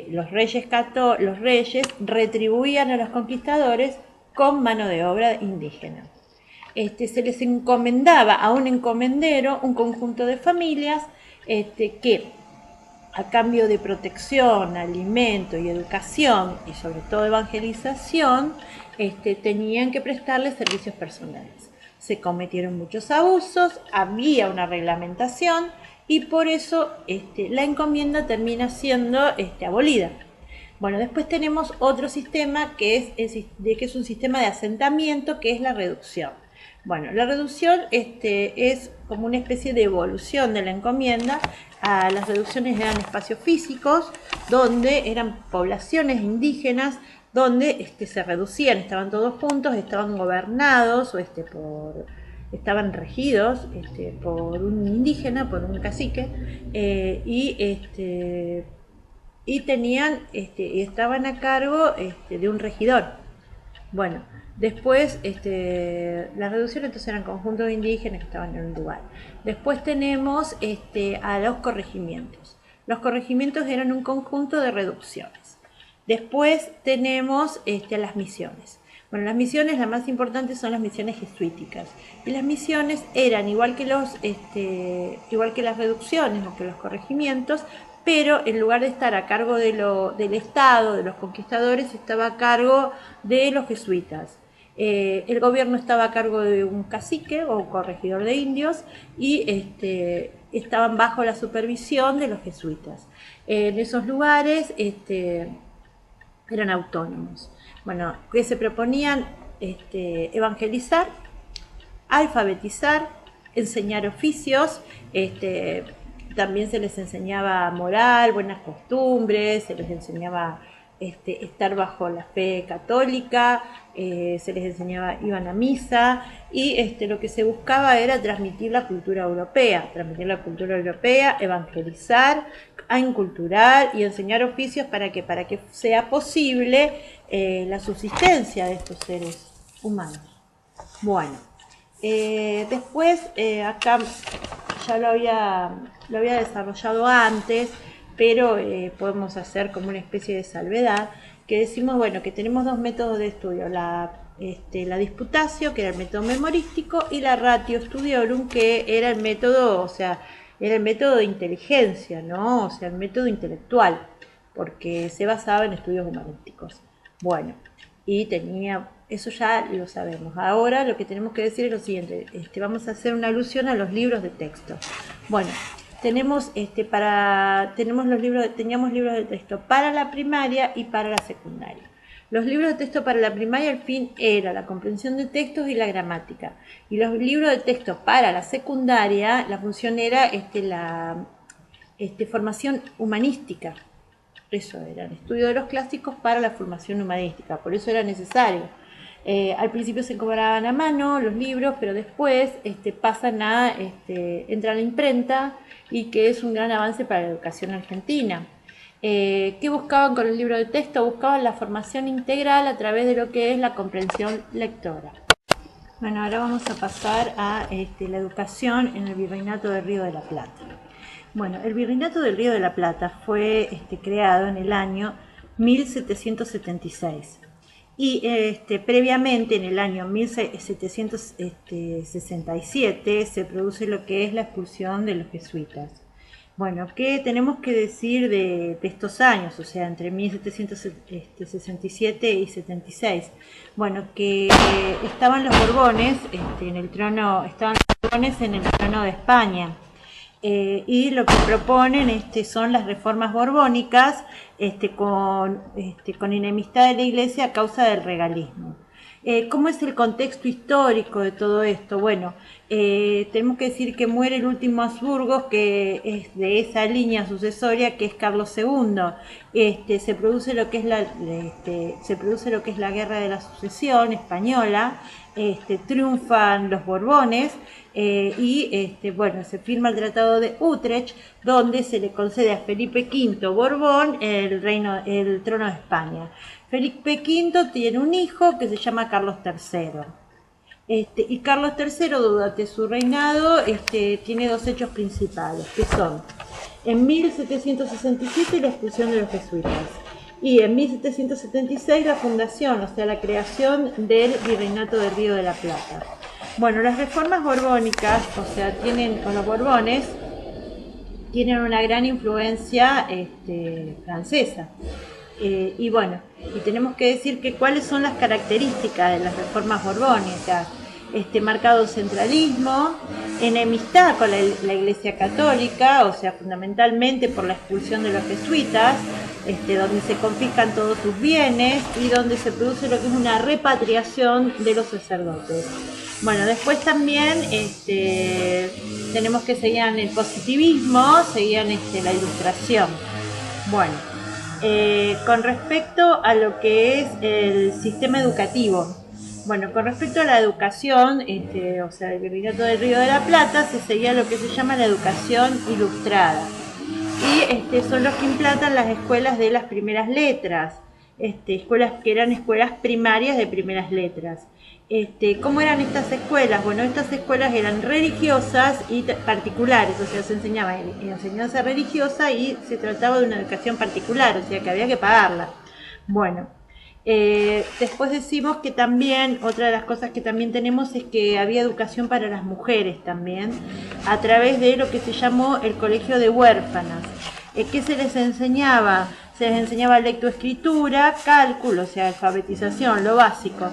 Speaker 1: los reyes retribuían a los conquistadores con mano de obra indígena. Se les encomendaba a un encomendero un conjunto de familias que a cambio de protección, alimento y educación y sobre todo evangelización, tenían que prestarles servicios personales. Se cometieron muchos abusos, había una reglamentación y por eso la encomienda termina siendo abolida. Bueno, después tenemos otro sistema que es un sistema de asentamiento, que es la reducción. Bueno, la reducción es como una especie de evolución de la encomienda. Las reducciones eran espacios físicos, donde eran poblaciones indígenas, donde se reducían, estaban todos juntos, estaban gobernados o estaban regidos por un indígena, por un cacique, y tenían estaban a cargo de un regidor. Bueno, después las reducciones entonces eran conjuntos de indígenas que estaban en un lugar. Después tenemos a los corregimientos. Los corregimientos eran un conjunto de reducciones. Después tenemos a las misiones. Bueno, las misiones, las más importantes son las misiones jesuíticas. Y las misiones eran igual que las reducciones o que los corregimientos, pero en lugar de estar a cargo del Estado, de los conquistadores, estaba a cargo de los jesuitas. El gobierno estaba a cargo de un cacique o corregidor de indios y estaban bajo la supervisión de los jesuitas. En esos lugares eran autónomos. Bueno, que se proponían evangelizar, alfabetizar, enseñar oficios, también se les enseñaba moral, buenas costumbres, se les enseñaba estar bajo la fe católica, se les enseñaba, iban a misa y lo que se buscaba era transmitir la cultura europea, evangelizar, enculturar y enseñar oficios para que sea posible la subsistencia de estos seres humanos. Bueno, después acá ya lo había desarrollado antes, pero podemos hacer como una especie de salvedad, que decimos, bueno, que tenemos dos métodos de estudio, la disputatio, que era el método memorístico, y la ratio studiorum, que era el método, o sea, era el método de inteligencia, ¿no? O sea, el método intelectual, porque se basaba en estudios humanísticos. Bueno, y tenía, eso ya lo sabemos. Ahora lo que tenemos que decir es lo siguiente, vamos a hacer una alusión a los libros de texto. Bueno, teníamos teníamos libros de texto para la primaria y para la secundaria. Los libros de texto para la primaria, el fin era la comprensión de textos y la gramática. Y los libros de texto para la secundaria, la función era la formación humanística. Eso era el estudio de los clásicos para la formación humanística, por eso era necesario. Al principio se cobraban a mano los libros, pero después pasan a, entra a la imprenta, y que es un gran avance para la educación argentina. ¿Qué buscaban con el libro de texto? Buscaban la formación integral a través de lo que es la comprensión lectora. Bueno, ahora vamos a pasar a la educación en el Virreinato del Río de la Plata. Bueno, el Virreinato del Río de la Plata fue creado en el año 1776 y previamente en el año 1767 se produce lo que es la expulsión de los jesuitas. Bueno, ¿qué tenemos que decir de estos años? O sea, entre 1767 y 76. Bueno, que estaban los Borbones en el trono, de España. Y lo que proponen son las reformas borbónicas con enemistad de la Iglesia a causa del regalismo. ¿Cómo es el contexto histórico de todo esto? Bueno, tenemos que decir que muere el último Habsburgo, que es de esa línea sucesoria, que es Carlos II. Se produce lo que es la Guerra de la Sucesión española. Triunfan los Borbones bueno, se firma el Tratado de Utrecht, donde se le concede a Felipe V Borbón el trono de España. Felipe V tiene un hijo que se llama Carlos III. Y Carlos III, durante su reinado, tiene dos hechos principales, que son en 1767 la expulsión de los jesuitas y en 1776 la fundación, o sea, la creación del Virreinato del Río de la Plata. Bueno, las reformas borbónicas, o sea, los Borbones tienen una gran influencia francesa. Y bueno, y tenemos que decir que cuáles son las características de las reformas borbónicas. Marcado centralismo, enemistad con la Iglesia Católica, o sea, fundamentalmente por la expulsión de los jesuitas, donde se confiscan todos sus bienes y donde se produce lo que es una repatriación de los sacerdotes. Bueno, después también tenemos que seguían el positivismo, seguían la ilustración. Bueno, con respecto a lo que es el sistema educativo. Bueno, con respecto a la educación, o sea, el Virreinato del Río de la Plata, se seguía lo que se llama la educación ilustrada. Y son los que implantan las escuelas de las primeras letras, escuelas que eran escuelas primarias de primeras letras. ¿Cómo eran estas escuelas? Bueno, estas escuelas eran religiosas y particulares, o sea, se enseñaba enseñanza religiosa y se trataba de una educación particular, o sea, que había que pagarla. Bueno, después decimos que también, otra de las cosas que también tenemos es que había educación para las mujeres también, a través de lo que se llamó el colegio de huérfanas. ¿Qué se les enseñaba? Se les enseñaba lectoescritura, cálculo, o sea, alfabetización, lo básico.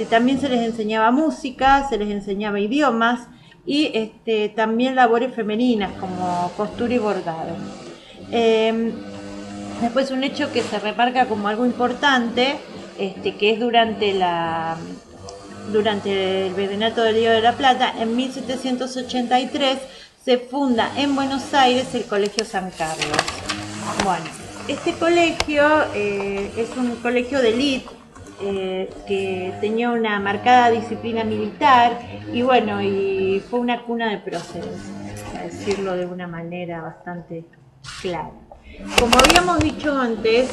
Speaker 1: También se les enseñaba música, se les enseñaba idiomas y también labores femeninas como costura y bordado. Después un hecho que se remarca como algo importante, que es durante el Virreinato del Río de la Plata, en 1783 se funda en Buenos Aires el Colegio San Carlos. Bueno, este colegio es un colegio de élite que tenía una marcada disciplina militar y bueno, y fue una cuna de próceres, a decirlo de una manera bastante clara. Como habíamos dicho antes,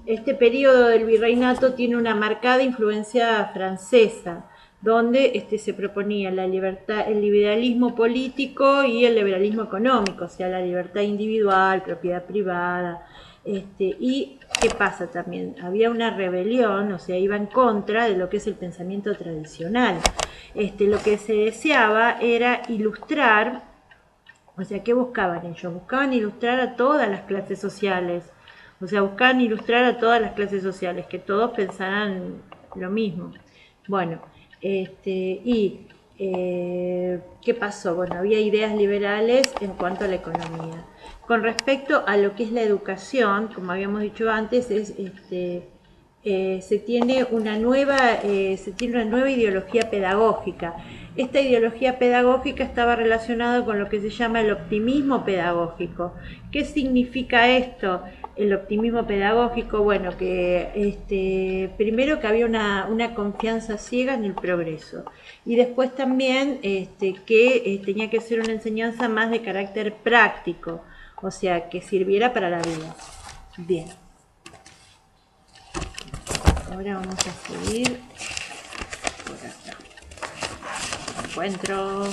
Speaker 1: este periodo del virreinato tiene una marcada influencia francesa. donde se proponía la libertad, el liberalismo político y el liberalismo económico, o sea, la libertad individual, propiedad privada. Y ¿qué pasa también? Había una rebelión, o sea, iba en contra de lo que es el pensamiento tradicional. Lo que se deseaba era ilustrar, o sea, ¿qué buscaban ellos? Buscaban ilustrar a todas las clases sociales, o sea, buscaban ilustrar a todas las clases sociales, que todos pensaran lo mismo. Bueno, ¿qué pasó? Bueno, había ideas liberales en cuanto a la economía. Con respecto a lo que es la educación, como habíamos dicho antes, se tiene una nueva ideología pedagógica. Esta ideología pedagógica estaba relacionada con lo que se llama el optimismo pedagógico. ¿Qué significa esto? El optimismo pedagógico, bueno, que primero que había una confianza ciega en el progreso, y después también que tenía que ser una enseñanza más de carácter práctico, o sea, que sirviera para la vida. Bien. Ahora vamos a seguir por acá. Encuentro.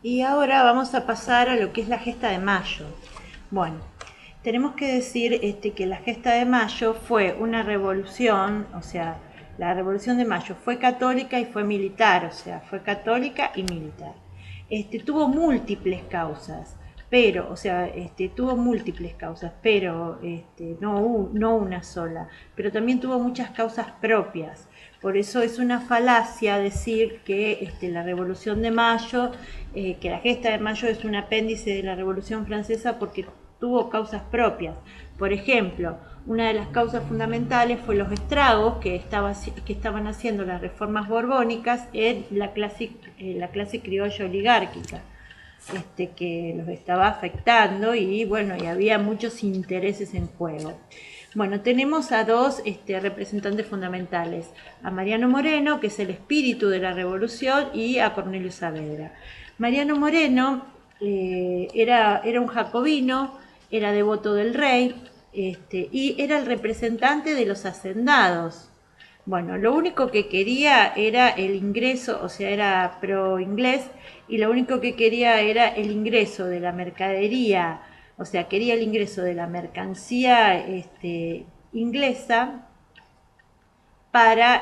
Speaker 1: Y ahora vamos a pasar a lo que es la gesta de mayo. Bueno, tenemos que decir que la gesta de mayo fue una revolución, o sea, la revolución de mayo fue católica y fue militar, o sea, fue católica y militar. Tuvo múltiples causas, pero, o sea, tuvo múltiples causas, pero no una sola, pero también tuvo muchas causas propias. Por eso es una falacia decir que la Revolución de Mayo, que la gesta de mayo es un apéndice de la Revolución Francesa, porque tuvo causas propias. Por ejemplo, una de las causas fundamentales fue los estragos que estaban haciendo las reformas borbónicas en la clase criolla oligárquica, que los estaba afectando, y bueno, y había muchos intereses en juego. Bueno, tenemos a dos representantes fundamentales, a Mariano Moreno, que es el espíritu de la revolución, y a Cornelio Saavedra. Mariano Moreno era un jacobino, era devoto del rey, y era el representante de los hacendados. Bueno, lo único que quería era el ingreso, o sea, era pro inglés, y lo único que quería era el ingreso de la mercadería, o sea, quería el ingreso de la mercancía inglesa para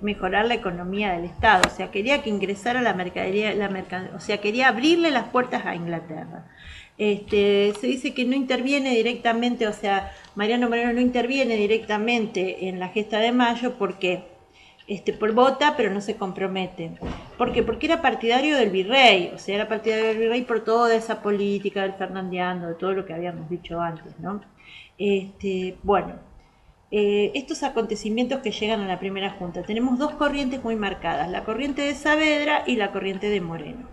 Speaker 1: mejorar la economía del Estado. O sea, quería que ingresara la mercadería, o sea, quería abrirle las puertas a Inglaterra. Se dice que no interviene directamente, o sea, Mariano Moreno no interviene directamente en la gesta de mayo porque por vota, pero no se compromete. ¿Por qué? Porque era partidario del virrey, o sea, era partidario del virrey por toda esa política del fernandeando, de todo lo que habíamos dicho antes, ¿no? Bueno, estos acontecimientos que llegan a la primera junta, tenemos dos corrientes muy marcadas, la corriente de Saavedra y la corriente de Moreno.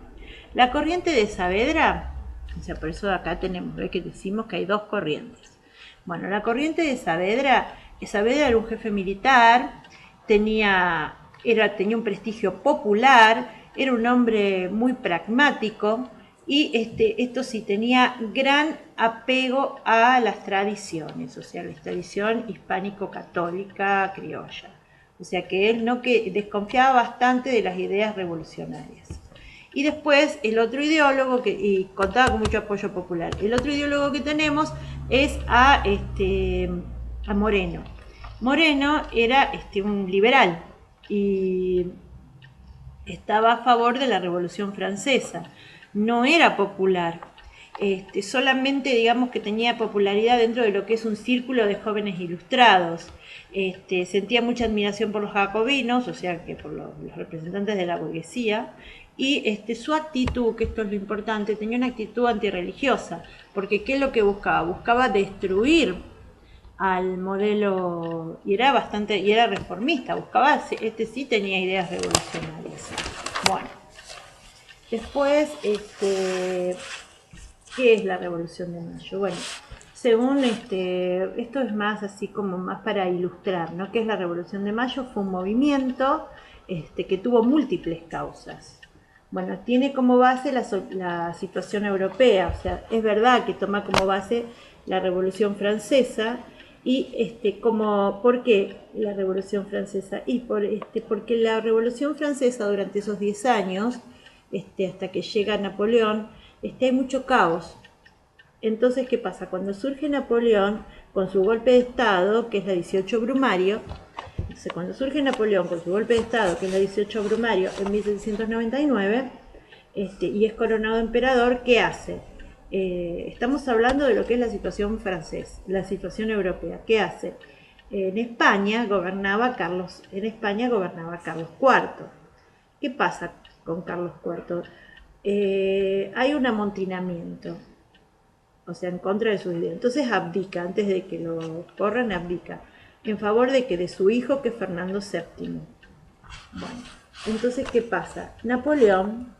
Speaker 1: La corriente de Saavedra, o sea, por eso acá tenemos, ¿ves? Que decimos que hay dos corrientes. Bueno, la corriente de Saavedra era un jefe militar, tenía un prestigio popular, era un hombre muy pragmático, y esto sí, tenía gran apego a las tradiciones, o sea, la tradición hispánico-católica criolla. O sea, que él desconfiaba bastante de las ideas revolucionarias. Y después el otro ideólogo, y contaba con mucho apoyo popular, el otro ideólogo que tenemos es a Moreno. Moreno era un liberal y estaba a favor de la Revolución Francesa. No era popular, solamente digamos que tenía popularidad dentro de lo que es un círculo de jóvenes ilustrados. Sentía mucha admiración por los jacobinos, o sea, que por los representantes de la burguesía, y su actitud, que esto es lo importante, tenía una actitud antirreligiosa, porque ¿qué es lo que buscaba? Buscaba destruir al modelo, y era reformista, buscaba, sí tenía ideas revolucionarias. Bueno, después, ¿qué es la Revolución de Mayo? Bueno, según esto es más así como más para ilustrar, ¿no? ¿Qué es la Revolución de Mayo? Fue un movimiento que tuvo múltiples causas. Bueno, tiene como base la situación europea, o sea, es verdad que toma como base la Revolución Francesa, Y ¿por qué la Revolución Francesa? Y porque la Revolución Francesa durante esos 10 años, hasta que llega Napoleón, hay mucho caos. Entonces, ¿qué pasa? Cuando surge Napoleón con su golpe de Estado, que es la 18 Brumario, entonces cuando surge Napoleón con su golpe de Estado, que es la 18 Brumario, en 1799, y es coronado emperador, ¿qué hace? Estamos hablando de lo que es la situación francesa, la situación europea. ¿Qué hace? En España gobernaba Carlos IV. ¿Qué pasa con Carlos IV? Hay un amotinamiento, o sea, en contra de sus ideas. Entonces abdica, antes de que lo corran, abdica, en favor de su hijo, que es Fernando VII. Bueno, entonces, ¿qué pasa? Napoleón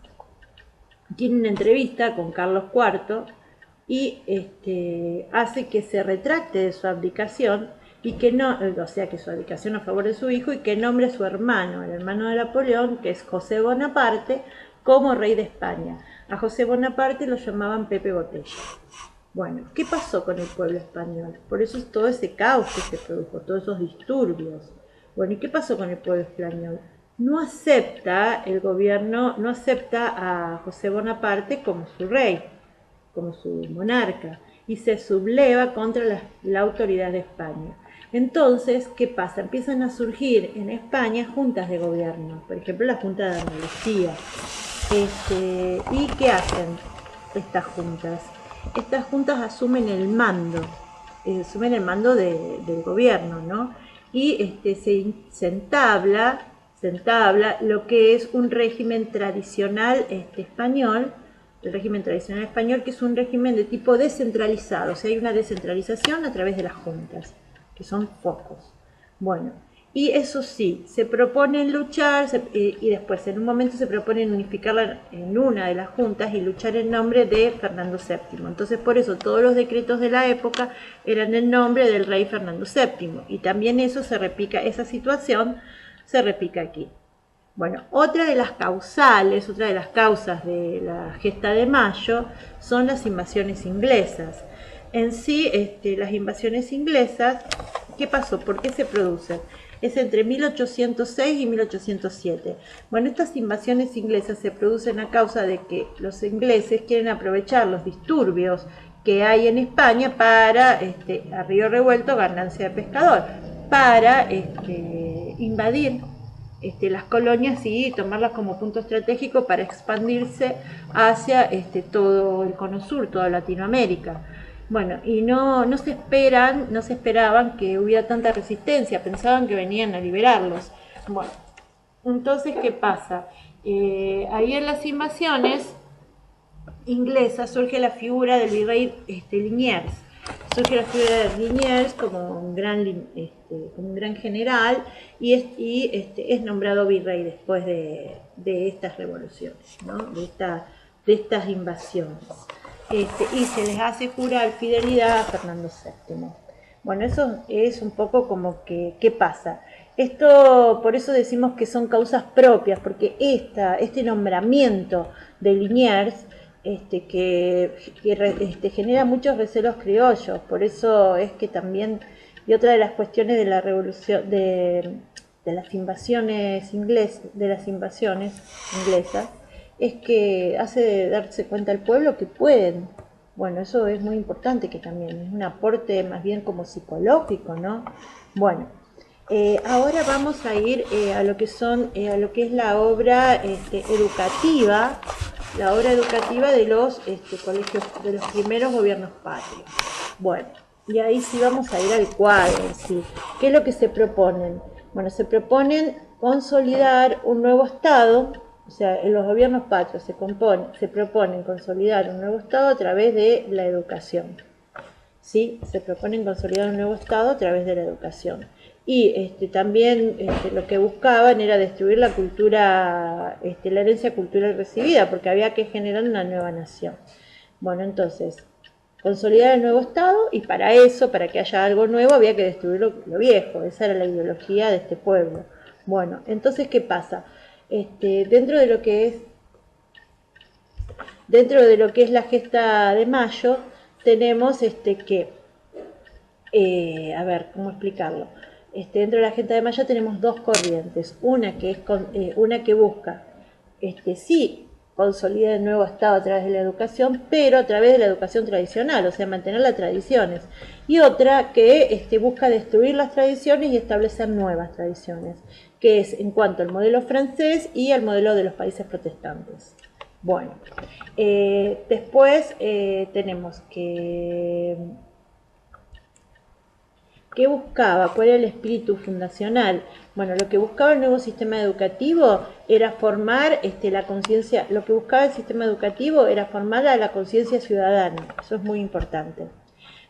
Speaker 1: tiene una entrevista con Carlos IV y hace que se retracte de su abdicación y que no, o sea, que su abdicación a favor de su hijo, y que nombre a su hermano, el hermano de Napoleón, que es José Bonaparte, como rey de España. A José Bonaparte lo llamaban Pepe Botella. Bueno, ¿qué pasó con el pueblo español? Por eso es todo ese caos que se produjo, todos esos disturbios. Bueno, ¿y qué pasó con el pueblo español? No acepta el gobierno, no acepta a José Bonaparte como su rey, como su monarca, y se subleva contra la autoridad de España. Entonces, ¿qué pasa? Empiezan a surgir en España juntas de gobierno, por ejemplo la Junta de Andalucía. ¿Y qué hacen estas juntas? Estas juntas asumen el mando del gobierno, ¿no? Y se entabla lo que es un régimen tradicional español, el régimen tradicional español, que es un régimen de tipo descentralizado. O sea, hay una descentralización a través de las juntas, que son pocos. Bueno, y eso sí, se proponen luchar, y después en un momento se proponen unificarla en una de las juntas y luchar en nombre de Fernando VII. Entonces, por eso todos los decretos de la época eran en nombre del rey Fernando VII. Y también eso se replica, esa situación se replica aquí. Bueno, otra de las causas de la gesta de mayo son las invasiones inglesas. En sí, las invasiones inglesas, ¿qué pasó? ¿Por qué se producen? Es entre 1806 y 1807. Bueno, estas invasiones inglesas se producen a causa de que los ingleses quieren aprovechar los disturbios que hay en España para, a río revuelto, ganancia de pescador, para invadir las colonias y tomarlas como punto estratégico para expandirse hacia todo el cono sur, toda Latinoamérica. Bueno, y no se esperaban que hubiera tanta resistencia, pensaban que venían a liberarlos. Bueno, entonces, ¿qué pasa? Ahí en las invasiones inglesas surge la figura del virrey Liniers. Surge la figura de Liniers como un gran general, y es nombrado virrey después de estas revoluciones, ¿no? de estas invasiones. Y se les hace jurar fidelidad a Fernando VII. Bueno, eso es un poco como que, ¿qué pasa? Esto, por eso decimos que son causas propias, porque este nombramiento de Liniers que genera muchos recelos criollos. Por eso es que también, y otra de las cuestiones de la revolución, de las invasiones inglesas, es que hace darse cuenta al pueblo que pueden. Bueno, eso es muy importante, que también es un aporte más bien como psicológico, ¿no? Bueno, ahora vamos a ir a lo que es la obra educativa, de los colegios, de los primeros gobiernos patrios. Bueno, y ahí sí vamos a ir al cuadro en sí. ¿Qué es lo que se proponen? Bueno, se proponen consolidar un nuevo Estado. O sea, en los gobiernos patrios se proponen consolidar un nuevo Estado a través de la educación. ¿Sí? Se proponen consolidar un nuevo Estado a través de la educación. Y también lo que buscaban era destruir la cultura, la herencia cultural recibida, porque había que generar una nueva nación. Bueno, entonces, consolidar el nuevo Estado, y para eso, para que haya algo nuevo, había que destruir lo viejo. Esa era la ideología de este pueblo. Bueno, entonces, ¿qué pasa? Dentro de lo que es la gesta de mayo, tenemos que A ver, ¿cómo explicarlo? Dentro de la Agenda de Mayo tenemos dos corrientes. Una que, una que busca, sí, consolidar el nuevo Estado a través de la educación, pero a través de la educación tradicional, o sea, mantener las tradiciones. Y otra que busca destruir las tradiciones y establecer nuevas tradiciones, que es en cuanto al modelo francés y al modelo de los países protestantes. Bueno, después tenemos que... ¿Qué buscaba? ¿Cuál era el espíritu fundacional? Bueno, lo que buscaba el nuevo sistema educativo era formar la conciencia, lo que buscaba el sistema educativo era formar a la conciencia ciudadana, eso es muy importante.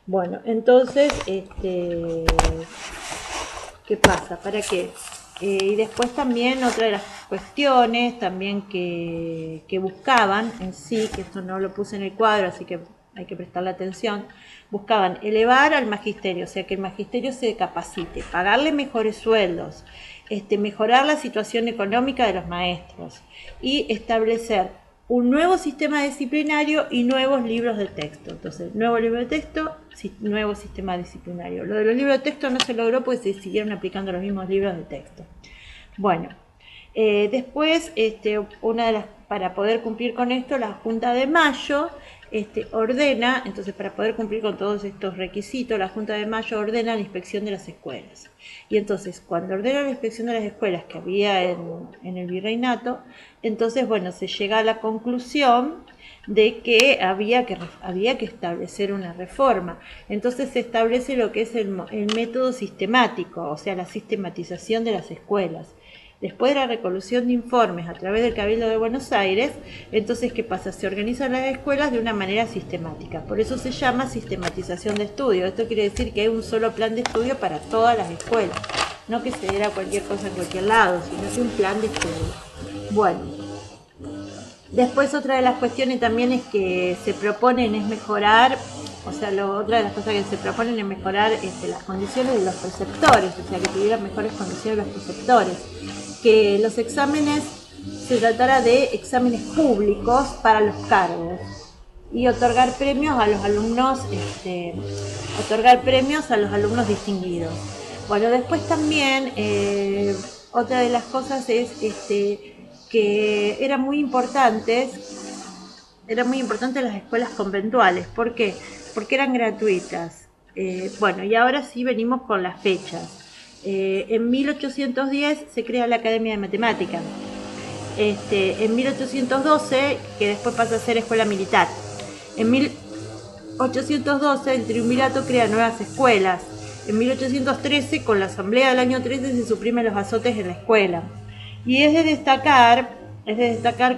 Speaker 1: Bueno, entonces, ¿qué pasa? ¿Para qué? Y después también otra de las cuestiones también que buscaban en sí, que esto no lo puse en el cuadro, así que hay que prestarle atención, buscaban elevar al magisterio, o sea, que el magisterio se capacite, pagarle mejores sueldos, mejorar la situación económica de los maestros y establecer un nuevo sistema disciplinario y nuevos libros de texto. Entonces, nuevo libro de texto, nuevo sistema disciplinario. Lo de los libros de texto no se logró porque se siguieron aplicando los mismos libros de texto. Bueno, después, una de las, para poder cumplir con esto, la Junta de Mayo ordena, entonces para poder cumplir con todos estos requisitos, la Junta de Mayo ordena la inspección de las escuelas. Y entonces, cuando ordena la inspección de las escuelas que había en el virreinato, entonces, bueno, se llega a la conclusión de que había que establecer una reforma. Entonces se establece lo que es el método sistemático, o sea, la sistematización de las escuelas. Después de la recolección de informes a través del Cabildo de Buenos Aires, entonces, ¿qué pasa? Se organizan las escuelas de una manera sistemática. Por eso se llama sistematización de estudio. Esto quiere decir que hay un solo plan de estudio para todas las escuelas. No que se diera cualquier cosa en cualquier lado, sino que un plan de estudio. Bueno, después otra de las cuestiones también es que se proponen es mejorar, o sea, otra de las cosas que se proponen es mejorar las condiciones de los preceptores, o sea, que tuvieran mejores condiciones los preceptores. Que los exámenes se tratara de exámenes públicos para los cargos y otorgar premios a los alumnos, distinguidos. Bueno, después también otra de las cosas es que eran muy importantes las escuelas conventuales. ¿Por qué? Porque eran gratuitas. Bueno, y ahora sí venimos con las fechas. En 1810 se crea la Academia de Matemáticas. En 1812, que después pasa a ser escuela militar. En 1812 el triunvirato crea nuevas escuelas. En 1813, con la asamblea del año 13, se suprimen los azotes en la escuela. Y es de destacar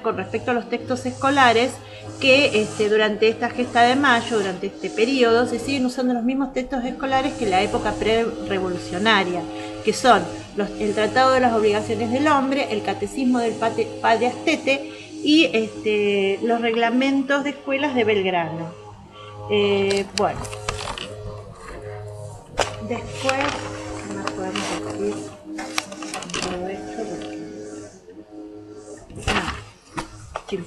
Speaker 1: con respecto a los textos escolares que durante esta gesta de mayo, durante este periodo, se siguen usando los mismos textos escolares que en la época pre-revolucionaria, que son el Tratado de las Obligaciones del Hombre, el Catecismo del Padre Astete y los reglamentos de escuelas de Belgrano. Bueno, después no más podemos decir todo esto porque...